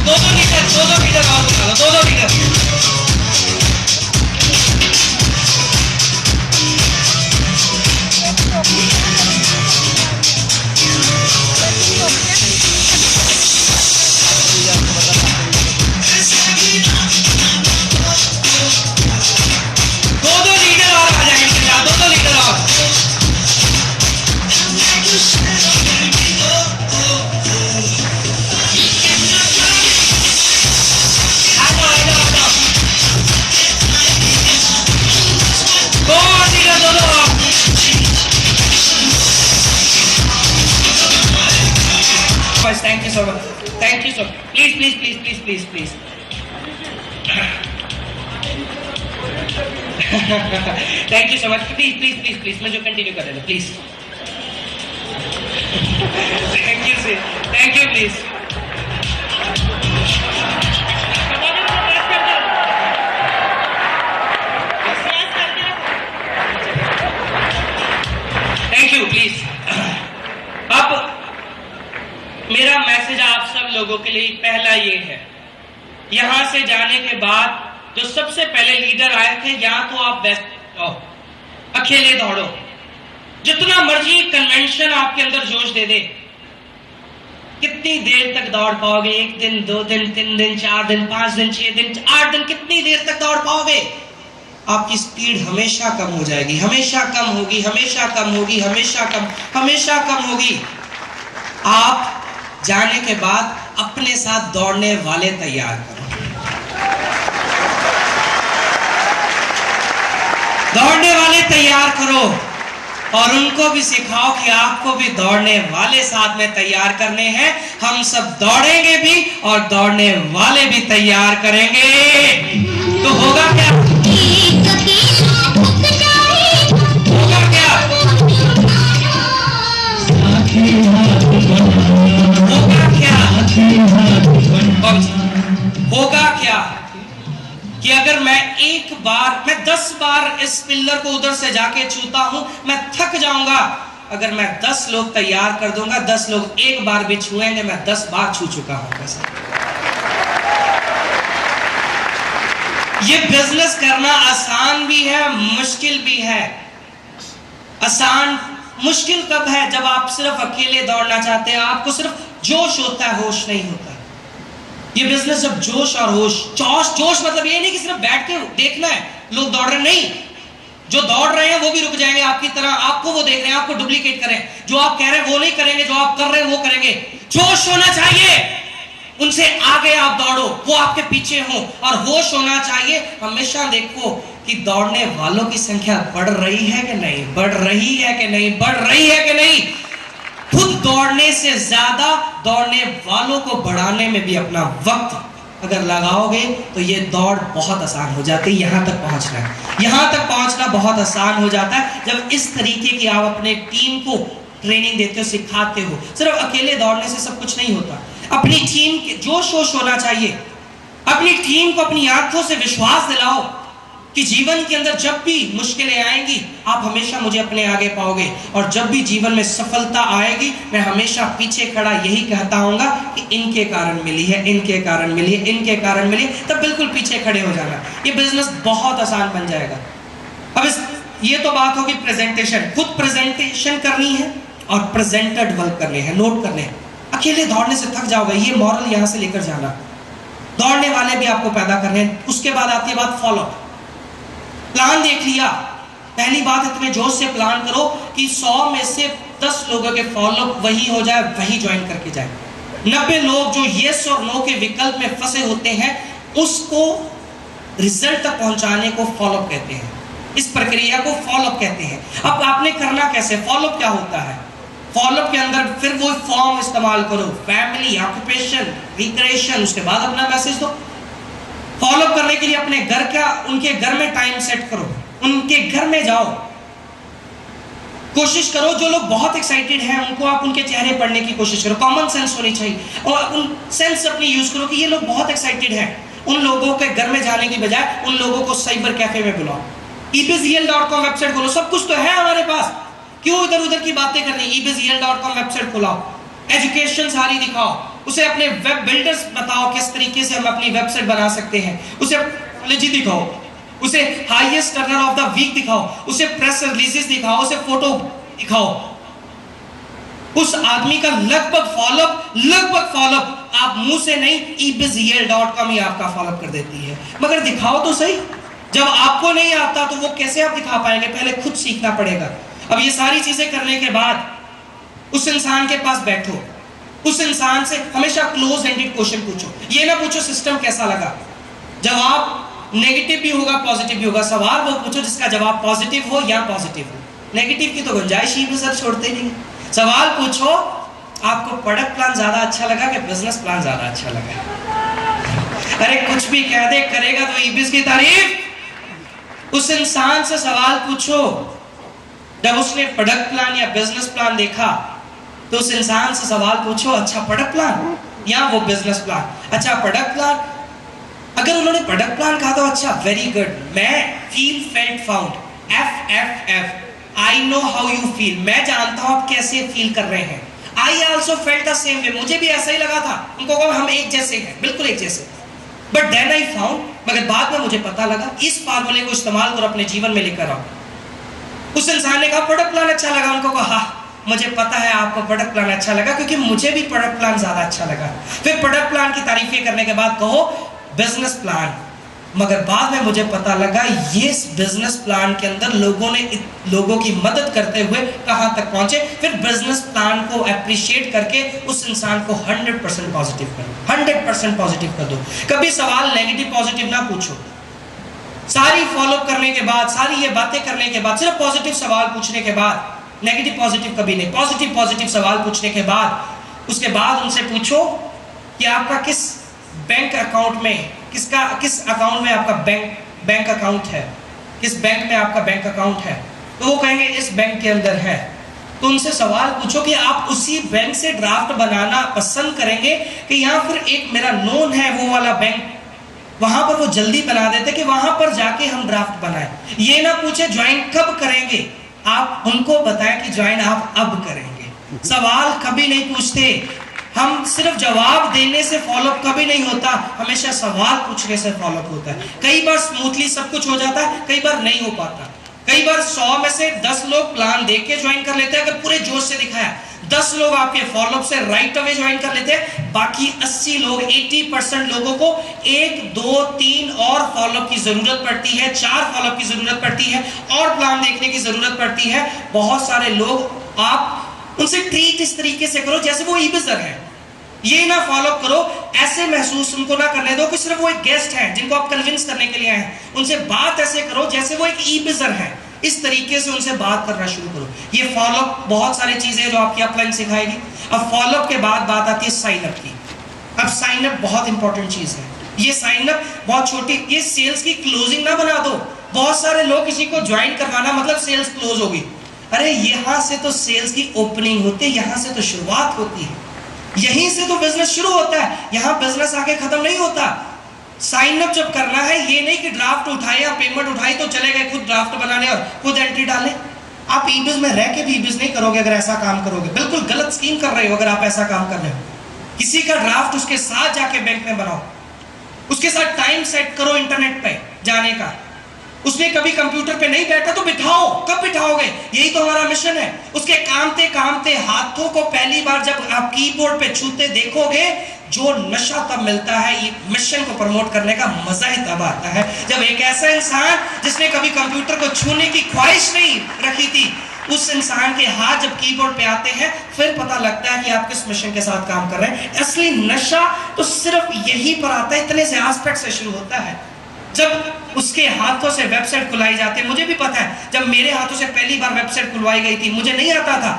दो लीटर और बना लो, 2 लीटर। दो लीटर और आ जाएंगे, 2 लीटर और। Thank you so much. Thank you so much. Please. Thank you so much. Please. मुझे continue कर देना, please. Thank you, sir. Thank you, please. Thank you, please. अब मेरा मैसेज आप सब लोगों के लिए पहला ये है, यहां से जाने के बाद जो सबसे पहले लीडर आए थे, या तो आप वैसे अकेले दौड़ो, जितना मर्जी कन्वेंशन आपके अंदर जोश दे दे, कितनी देर तक दौड़ पाओगे? 1 दिन, 2 दिन, 3 दिन, 4 दिन, 5 दिन, 6 दिन, 8 दिन, कितनी देर तक दौड़ पाओगे? आपकी स्पीड हमेशा कम हो जाएगी, हमेशा कम होगी, हमेशा कम होगी, हमेशा कम होगी। आप जाने के बाद अपने साथ दौड़ने वाले तैयार करो, दौड़ने वाले तैयार करो, और उनको भी सिखाओ कि आपको भी दौड़ने वाले साथ में तैयार करने हैं। हम सब दौड़ेंगे भी और दौड़ने वाले भी तैयार करेंगे, तो होगा क्या? होगा क्या कि अगर मैं 10 बार इस पिलर को उधर से जाके छूता हूं, मैं थक जाऊंगा। अगर मैं 10 लोग तैयार कर दूंगा, 10 लोग एक बार भी छुएंगे, मैं 10 बार छू चुका हूं। ये बिजनेस करना आसान भी है, मुश्किल भी है। मुश्किल कब है? जब आप सिर्फ अकेले दौड़ना चाहते हैं, आपको सिर्फ जोश होता है, होश नहीं होता। ये बिजनेस जब जोश और जोश मतलब ये नहीं कि सिर्फ बैठ के देखना है लोग दौड़ रहे, नहीं, जो दौड़ रहे हैं वो भी रुक जाएंगे आपकी तरह, आपको वो देख रहे हैं, आपको डुप्लीकेट करें। जो आप कह रहे हैं वो नहीं करेंगे, जो आप कर रहे हैं वो करेंगे। जोश होना चाहिए, उनसे आगे आप दौड़ो, वो आपके पीछे हो, और होश होना चाहिए। हमेशा देखो कि दौड़ने वालों की संख्या बढ़ रही है कि नहीं, बढ़ रही है कि नहीं, बढ़ रही है कि नहीं। खुद दौड़ने से ज्यादा दौड़ने वालों को बढ़ाने में भी अपना वक्त अगर लगाओगे तो ये दौड़ बहुत आसान हो जाती है। यहाँ तक पहुंचना बहुत आसान हो जाता है जब इस तरीके की आप अपने टीम को ट्रेनिंग देते हो, सिखाते हो। सिर्फ अकेले दौड़ने से सब कुछ नहीं होता। अपनी टीम के जोश होना चाहिए। अपनी टीम को अपनी आंखों से विश्वास दिलाओ कि जीवन के अंदर जब भी मुश्किलें आएंगी आप हमेशा मुझे अपने आगे पाओगे, और जब भी जीवन में सफलता आएगी मैं हमेशा पीछे खड़ा यही कहता हूँगा कि इनके कारण मिली है, इनके कारण मिली है, इनके कारण मिली है, तब बिल्कुल पीछे खड़े हो जाना। ये बिजनेस बहुत आसान बन जाएगा। अब ये तो बात होगी प्रेजेंटेशन, खुद प्रेजेंटेशन करनी है और प्रेजेंटर डेवलप करने हैं, नोट करने हैं। अकेले दौड़ने से थक जाओगे, ये मॉरल यहाँ से लेकर जाना। दौड़ने वाले भी आपको पैदा करने हैं। उसके बाद आती है बात फॉलो। प्लान देख लिया, पहली बात इतने जोश से प्लान करो कि 100 में से 10 लोगों के फॉलो वही हो जाए, वही ज्वाइन करके जाए। 90 लोग जो येस और नो के विकल्प में फंसे होते हैं उसको रिजल्ट तक पहुंचाने को फॉलो कहते हैं, इस प्रक्रिया को फॉलो कहते हैं। अब आपने करना कैसे, फॉलो क्या होता है? फॉलो के अंदर फिर वो फॉर्म इस्तेमाल करो, फैमिली, ऑक्यूपेशन, रिक्रिएशन, उसके बाद अपना मैसेज दो। फॉलो करने के लिए अपने घर का, उनके घर में टाइम सेट करो, उनके घर में जाओ, कोशिश करो जो लोग बहुत एक्साइटेड हैं उनको आप उनके चेहरे पढ़ने की कोशिश करो। कॉमन सेंस होनी चाहिए और उन सेंस अपनी यूज करो कि ये लोग बहुत एक्साइटेड हैं। उन लोगों के घर में जाने की बजाय उन लोगों को साइबर कैफे में बुलाओ, ebizl.com वेबसाइट खोलो, सब कुछ तो है हमारे पास, क्यों इधर उधर की बातें करनी। ebizl.com वेबसाइट खोलाओ, एजुकेशन सारी दिखाओ, उसे अपने वेब बिल्डर्स बताओ किस तरीके से हम अपनी वेबसाइट बना सकते हैं, उसे टेक्नोलॉजी दिखाओ, उसे highest turner of the week दिखाओ, उसे प्रेस रिलीजेस दिखाओ, उसे फोटो दिखाओ। उस आदमी का लगभग फॉलोअप आप मुंह से नहीं, ebizl.com ही आपका फॉलोअप कर देती है। मगर दिखाओ तो सही, जब आपको नहीं आता तो वो कैसे आप दिखा पाएंगे? पहले खुद सीखना पड़ेगा। अब ये सारी चीजें करने के बाद उस इंसान के पास बैठो, उस इंसान से हमेशा क्लोज एंडेड क्वेश्चन पूछो। ये ना पूछो सिस्टम कैसा लगा, जवाब नेगेटिव भी होगा पॉजिटिव भी होगा। सवाल वो पूछो जिसका जवाब पॉजिटिव हो या पॉजिटिव हो, नेगेटिव की तो गुंजाइश ही भी सर छोड़ते नहीं। सवाल पूछो आपको प्रोडक्ट प्लान ज्यादा अच्छा लगा कि बिजनेस प्लान ज्यादा अच्छा लगा? अरे कुछ भी कह दे, करेगा तो ईबिस की तारीफ। उस इंसान से सवाल पूछो, जब उसने प्रोडक्ट प्लान या बिजनेस प्लान देखा तो उस इंसान से सवाल पूछो, अच्छा प्रोडक्ट प्लान या वो बिजनेस प्लान? अच्छा प्रोडक्ट प्लान, अगर उन्होंने प्रोडक्ट प्लान कहा तो अच्छा वेरी गुड, मैं feel felt found, FFF, I know how you feel, मैं जानता हूं आप कैसे फील कर रहे हैं। I also felt the same way, मुझे भी ऐसा ही लगा था। उनको कहा हम एक जैसे हैं, बिल्कुल एक जैसे, बट देन आई फाउंड, मगर बाद में मुझे पता लगा। इस फार्मूले को इस्तेमाल करो, अपने जीवन में लेकर आओ। उस इंसान ने कहा प्रोडक्ट प्लान अच्छा लगा, उनको कहा हाँ मुझे पता है आपको प्रोडक्ट प्लान अच्छा लगा क्योंकि मुझे भी प्रोडक्ट प्लान ज्यादा अच्छा लगा। फिर प्रोडक्ट प्लान की तारीफें करने के बाद कहो बिजनेस प्लान, मगर बाद में मुझे पता लगा ये बिजनेस प्लान के अंदर लोगों की मदद करते हुए कहां तक पहुंचे। फिर बिजनेस प्लान को अप्रिशिएट करके उस इंसान को 100% पॉजिटिव कर दो, 100% पॉजिटिव कर दो। कभी सवाल नेगेटिव पॉजिटिव ना पूछो। सारी फॉलो करने के बाद, सारी ये बातें करने के बाद, सिर्फ पॉजिटिव सवाल पूछने के बाद, नेगेटिव पॉजिटिव कभी नहीं, पॉजिटिव सवाल पूछने के बाद उसके बाद उनसे पूछो कि आपका किस बैंक अकाउंट में, किस अकाउंट में आपका बैंक अकाउंट है, किस बैंक में आपका बैंक अकाउंट है। तो वो कहेंगे इस बैंक के अंदर है। तो उनसे सवाल पूछो कि आप उसी बैंक से ड्राफ्ट बनाना पसंद करेंगे कि या फिर एक मेरा नोन है वो वाला बैंक, वहां पर वो जल्दी बना देते कि वहां पर जाके हम ड्राफ्ट बनाएं। ये ना पूछे ज्वाइन कब करेंगे, आप उनको बताएं कि ज्वाइन आप अब करेंगे। सवाल कभी नहीं पूछते हम, सिर्फ जवाब देने से फॉलोअप कभी नहीं होता, हमेशा सवाल पूछने से फॉलोअप होता है। कई बार स्मूथली सब कुछ हो जाता है, कई बार नहीं हो पाता। कई बार 100 में से 10 लोग प्लान देख के ज्वाइन कर लेते हैं, अगर पूरे जोश से दिखाया 10 लोग आपके फॉलोअप से राइट अवे ज्वाइन कर लेते हैं। बाकी 80 लोग, 80% लोगों को 1, 2, 3 और फॉलोअप की जरूरत पड़ती है, 4 फॉलोअप की जरूरत पड़ती है और प्लान देखने की जरूरत पड़ती है। बहुत सारे लोग आप उनसे ट्रीट इस तरीके से करो जैसे वो ईबिजर है। ये ना फॉलो करो, ऐसे महसूस उनको ना करने दो कि सिर्फ वो एक गेस्ट है जिनको आप कन्विंस करने के लिए आए हैं। उनसे बात ऐसे करो जैसे वो एक ईबिजर है, इस तरीके से उनसे बात करना शुरू करो। ये फॉलोअप बहुत सारी चीजें जो आपकी अपलाइन सिखाएगी। अब फॉलोअप के बाद बात आती है साइन अप की। अब साइन अप बहुत इंपॉर्टेंट चीज है। ये साइन अप बहुत छोटी, ये सेल्स की क्लोजिंग ना बना दो। बहुत सारे लोग किसी को ज्वाइन करवाना मतलब सेल्स क्लोज होगी। अरे यहां से तो सेल्स की ओपनिंग होती है, यहां से तो शुरुआत होती है, यहीं से तो बिजनेस शुरू होता है। यहां बिजनेस आके खत्म नहीं होता। साइन अप जब करना है, ये नहीं कि ड्राफ्ट उठाए या पेमेंट उठाई तो चले गए खुद ड्राफ्ट बनाने और खुद एंट्री डालें। आप ईबिज में रह के भी ईबिज नहीं करोगे अगर ऐसा काम करोगे। बिल्कुल गलत स्कीम कर रहे हो अगर आप ऐसा काम कर रहे हो। किसी का ड्राफ्ट उसके साथ जाके बैंक में बनाओ, उसके साथ टाइम सेट करो इंटरनेट पे जाने का। उसने कभी कंप्यूटर पे नहीं बैठा तो बिठाओ, कब बिठाओगे? यही तो हमारा मिशन है। उसके कामते कामते हाथों को पहली बार जब आप कीबोर्ड पे छूते देखोगे, जो नशा तब मिलता है। ये मिशन को प्रमोट करने का मजा ही तब आता है जब एक ऐसा इंसान जिसने कभी कंप्यूटर को छूने की ख्वाहिश नहीं रखी थी, उस इंसान के हाथ जब कीबोर्ड पे आते हैं, फिर पता लगता है कि आप किस मिशन के साथ काम कर रहे हैं। असली नशा तो सिर्फ यही पर आता है, इतने से एस्पेक्ट से शुरू होता है। जब उसके हाथों से वेबसाइट खुलाई जाती है, मुझे भी पता है जब मेरे हाथों से पहली बार वेबसाइट खुलवाई गई थी, मुझे नहीं आता था।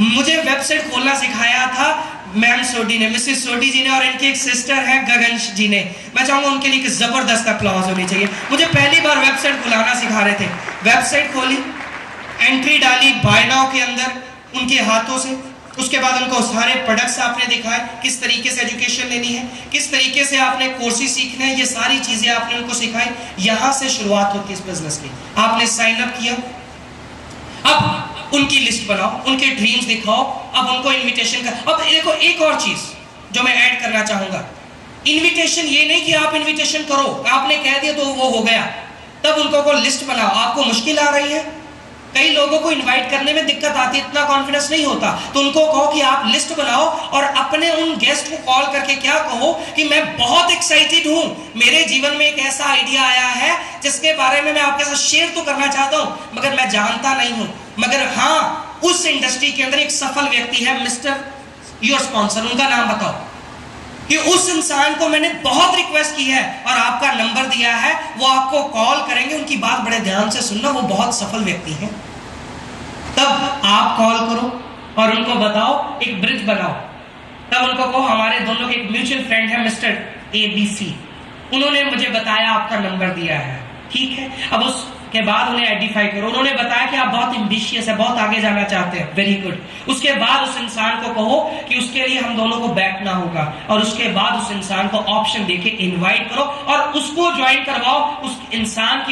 मुझे वेबसाइट खोलना सिखाया था मैम सोडी ने, मिसेस सोडी जी ने, और इनकी एक सिस्टर है गगन जी ने। मैं चाहूंगा उनके लिए जबरदस्त अप्लॉज होनी चाहिए। मुझे पहली बार वेबसाइट खुलाना सिखा रहे थे। वेबसाइट खोली, एंट्री डाली बाय नाउ के अंदर उनके हाथों से। उसके बाद उनको सारे प्रोडक्ट्स आपने दिखाए, किस तरीके से एजुकेशन लेनी है, किस तरीके से आपने कोर्सेज सीखने हैं, ये सारी चीजें आपने उनको सिखाई। यहां से शुरुआत होती है इस बिजनेस की। आपने साइन अप किया, अब उनकी लिस्ट बनाओ, उनके ड्रीम्स दिखाओ, अब उनको इन्विटेशन कर। अब देखो एक और चीज जो मैं ऐड करना चाहूंगा, इन्विटेशन ये नहीं कि आप इन्विटेशन करो, आपने कह दिया तो वो हो गया। तब उनको को लिस्ट बनाओ। आपको मुश्किल आ रही है, कई लोगों को इनवाइट करने में दिक्कत आती है, इतना कॉन्फिडेंस नहीं होता, तो उनको कहो कि आप लिस्ट बनाओ और अपने उन गेस्ट को कॉल करके क्या कहो कि मैं बहुत एक्साइटेड हूं, मेरे जीवन में एक ऐसा आइडिया आया है जिसके बारे में मैं आपके साथ शेयर तो करना चाहता हूं, मगर मैं जानता नहीं हूं, मगर हाँ उस इंडस्ट्री के अंदर एक सफल व्यक्ति है, मिस्टर योर स्पॉन्सर, उनका नाम बताओ कि उस इंसान को मैंने बहुत रिक्वेस्ट की है और आपका नंबर दिया है, वो आपको कॉल करेंगे, उनकी बात बड़े ध्यान से सुनना, वो बहुत सफल व्यक्ति हैं। तब आप कॉल करो और उनको बताओ, एक ब्रिज बनाओ। तब उनको कहो हमारे दोनों के एक म्यूचुअल फ्रेंड है मिस्टर ABC, उन्होंने मुझे बताया आपका नंबर दिया है, ठीक है। अब उसके बाद उन्हें आइडेंटिफाई करो, उन्होंने बताया कि आप बहुत एम्बिशियस है, बहुत आगे जाना चाहते हैं, वेरी गुड। उसके बाद उस इंसान को कहो कि उसके लिए हम दोनों को बैठना होगा, और उसके बाद उस इंसान को ऑप्शन देके इनवाइट करो और उसको ज्वाइन करवाओ उस इंसान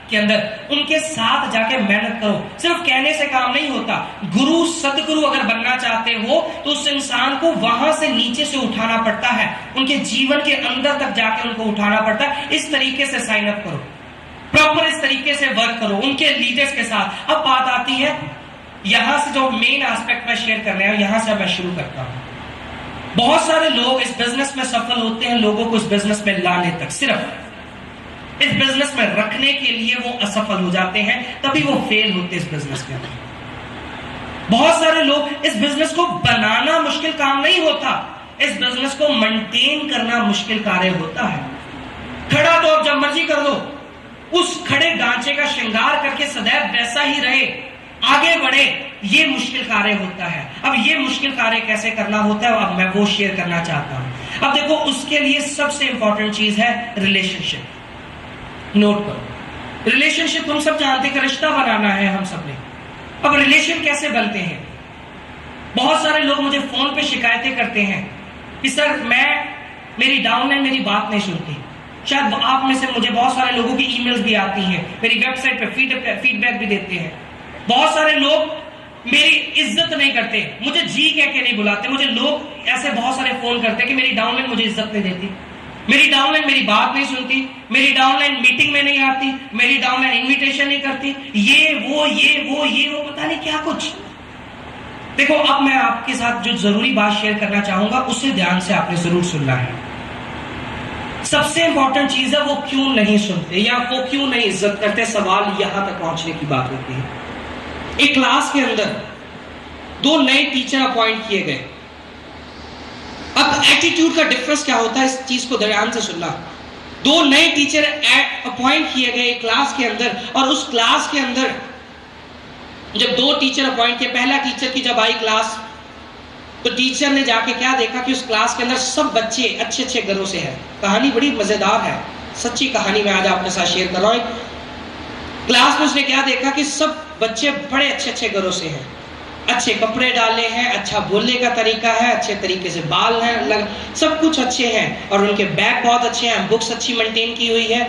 के अंदर, उनके साथ जाके मेहनत करो। सिर्फ कहने से काम नहीं होता। गुरु सदगुरु अगर बनना चाहते हो तो उस इंसान को वहां से नीचे से उठाना पड़ता है, उनके जीवन के अंदर तक जाके उनको उठाना पड़ता है। इस तरीके से साइन अप करो, प्रॉपर इस तरीके से वर्क करो उनके लीडर्स के साथ। अब बात आती है यहां से जो मेन एस्पेक्ट में शेयर करने हैं, यहां से मैं शुरू करता हूं। बहुत सारे लोग इस बिजनेस में सफल होते हैं, लोगों को इस बिजनेस में लाने तक, सिर्फ इस बिजनेस में रखने के लिए वो असफल हो जाते हैं, तभी वो फेल होते हैं इस बिजनेस में। बहुत सारे लोग, इस बिजनेस को बनाना मुश्किल काम नहीं होता, इस बिजनेस को मेंटेन करना मुश्किल कार्य होता है। खड़ा तो आप जब मर्जी कर दो, उस खड़े ढांचे का श्रृंगार करके सदैव वैसा ही रहे, आगे बढ़े, ये मुश्किल कार्य होता है। अब ये मुश्किल कार्य कैसे करना होता है, अब मैं वो शेयर करना चाहता हूं। अब देखो, उसके लिए सबसे इंपॉर्टेंट चीज है रिलेशनशिप। नोट करो, रिलेशनशिप हम सब जानते हैं, रिश्ता बनाना है हम सब ने। अब रिलेशन कैसे बनते हैं? बहुत सारे लोग मुझे फोन पे शिकायतें करते हैं कि सर मेरी डाउनलाइन मेरी बात नहीं सुनती। शायद आप में से मुझे बहुत सारे लोगों की ईमेल्स भी आती हैं, मेरी वेबसाइट पे फीडबैक भी देते हैं। बहुत सारे लोग मेरी इज्जत नहीं करते, मुझे जी कह के नहीं बुलाते। मुझे लोग ऐसे बहुत सारे फोन करते हैं कि मेरी डाउनलाइन मुझे इज्जत नहीं देती, मेरी डाउनलाइन मेरी बात नहीं सुनती, मेरी डाउनलाइन मीटिंग में नहीं आती, मेरी डाउनलाइन इन्विटेशन नहीं करती, ये वो पता नहीं क्या कुछ। देखो, अब मैं आपके साथ जो जरूरी बात शेयर करना चाहूंगा उसे ध्यान से आपने जरूर सुनना है। सबसे इंपॉर्टेंट चीज है वो क्यों नहीं सुनते या वो क्यों नहीं इज्जत करते। सवाल यहां तक पहुंचने की बात होती है। एक क्लास के अंदर 2 नए टीचर अपॉइंट किए गए। अब एटीट्यूड का डिफरेंस क्या होता है, इस चीज को ध्यान से सुनना। 2 नए टीचर अपॉइंट किए गए क्लास के अंदर, और उस क्लास के अंदर जब 2 टीचर अपॉइंट किए, पहला टीचर की जब आई क्लास, तो टीचर ने जाके क्या देखा कि उस क्लास के अंदर सब बच्चे अच्छे अच्छे घरों से हैं। कहानी बड़ी मजेदार है, सच्ची कहानी मैं आज आपके साथ शेयर कर रहा हूं। क्लास में उसने क्या देखा कि सब बच्चे बड़े अच्छे अच्छे घरों से हैं, अच्छे कपड़े डाले हैं, अच्छा बोलने का तरीका है, अच्छे तरीके से बाल हैं, सब कुछ अच्छे हैं, और उनके बैग बहुत अच्छे हैं, बुक्स अच्छी मेंटेन की हुई है,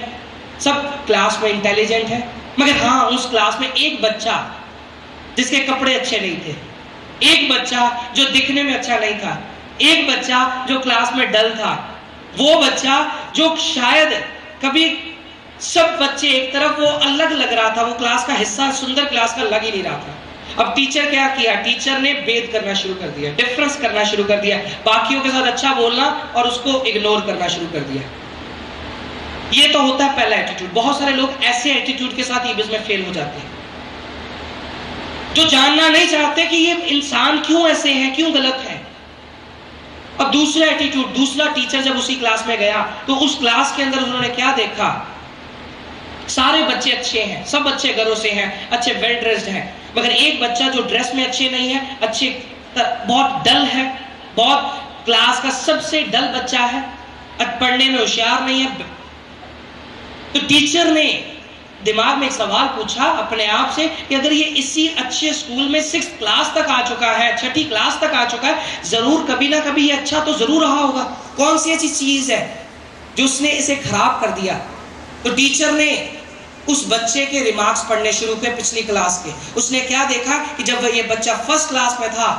सब क्लास में इंटेलिजेंट है। मगर हाँ, उस क्लास में एक बच्चा जिसके कपड़े अच्छे नहीं थे, एक बच्चा जो दिखने में अच्छा नहीं था, एक बच्चा जो क्लास में डल था, वो बच्चा जो शायद कभी सब बच्चे एक तरफ वो अलग लग रहा था, वो क्लास का हिस्सा, सुंदर क्लास का लग ही नहीं रहा था। अब टीचर क्या किया? टीचर ने भेद करना शुरू कर दिया, डिफरेंस करना शुरू कर दिया, बाकियों के साथ अच्छा बोलना और उसको इग्नोर करना शुरू कर दिया। ये तो होता है पहला एटीट्यूड। बहुत सारे लोग ऐसे एटीट्यूड के साथ ईबिस में फेल हो जाते हैं, जो जानना नहीं चाहते कि ये इंसान क्यों ऐसे हैं, क्यों गलत है। अब दूसरा एटीट्यूड, दूसरा टीचर जब उसी क्लास में गया तो उस क्लास के अंदर उन्होंने क्या देखा? सारे बच्चे अच्छे हैं, सब बच्चे घरों से हैं, अच्छे वेल ड्रेस्ड हैं, मगर एक बच्चा जो ड्रेस में अच्छे नहीं है, अच्छे बहुत डल है, बहुत क्लास का सबसे डल बच्चा है, पढ़ने में होशियार नहीं है। तो टीचर ने दिमाग में एक सवाल पूछा अपने आप से कि अगर ये इसी अच्छे स्कूल में 6th क्लास तक आ चुका है, 6ठी क्लास तक आ चुका है, जरूर कभी ना कभी ये अच्छा तो जरूर रहा होगा। कौन सी ऐसी चीज है जो उसने इसे खराब कर दिया? तो टीचर ने उस बच्चे के रिमार्क्स पढ़ने शुरू किए पिछली क्लास के। उसने क्या देखा कि जब ये बच्चा 1st क्लास में था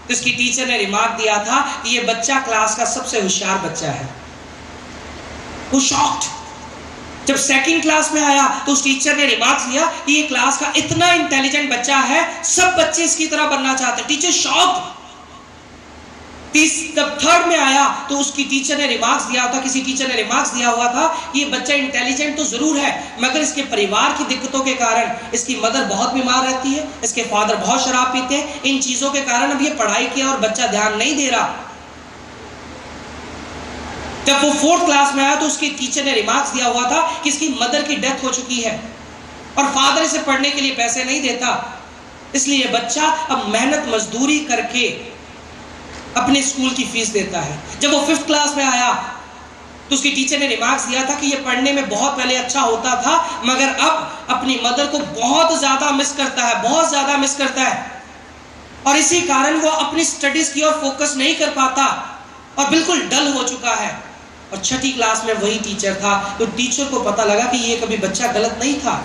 तो इसकी टीचर ने रिमार्क दिया था कि ये बच्चा क्लास का सबसे होशियार बच्चा है। वो शॉक्ड। जब 2nd क्लास में आया तो उस टीचर ने रिमार्क्स दिया कि ये क्लास का इतना इंटेलिजेंट बच्चा है, सब बच्चे इसकी तरह बनना चाहते। Teacher shocked. जब 3rd में आया तो उसकी टीचर ने रिमार्क्स दिया था, किसी टीचर ने रिमार्क्स दिया हुआ था, ये बच्चा इंटेलिजेंट तो जरूर है, मगर इसके परिवार की दिक्कतों के कारण, इसकी मदर बहुत बीमार रहती है, इसके फादर बहुत शराब पीते हैं, इन चीजों के कारण अब ये पढ़ाई की और बच्चा ध्यान नहीं दे रहा। जब वो 4th क्लास में आया तो उसकी टीचर ने रिमार्क्स दिया हुआ था कि इसकी मदर की डेथ हो चुकी है और फादर इसे पढ़ने के लिए पैसे नहीं देता, इसलिए बच्चा अब मेहनत मजदूरी करके अपने स्कूल की फीस देता है। जब वो 5th क्लास में आया तो उसकी टीचर ने रिमार्क्स दिया था कि ये पढ़ने में बहुत पहले अच्छा होता था, मगर अब अपनी मदर को बहुत ज्यादा मिस करता है, बहुत ज्यादा मिस करता है, और इसी कारण वो अपनी स्टडीज की ओर फोकस नहीं कर पाता और बिल्कुल डल हो चुका है। और 6ठी क्लास में वही टीचर था, तो टीचर को पता लगा कि ये कभी बच्चा गलत नहीं था,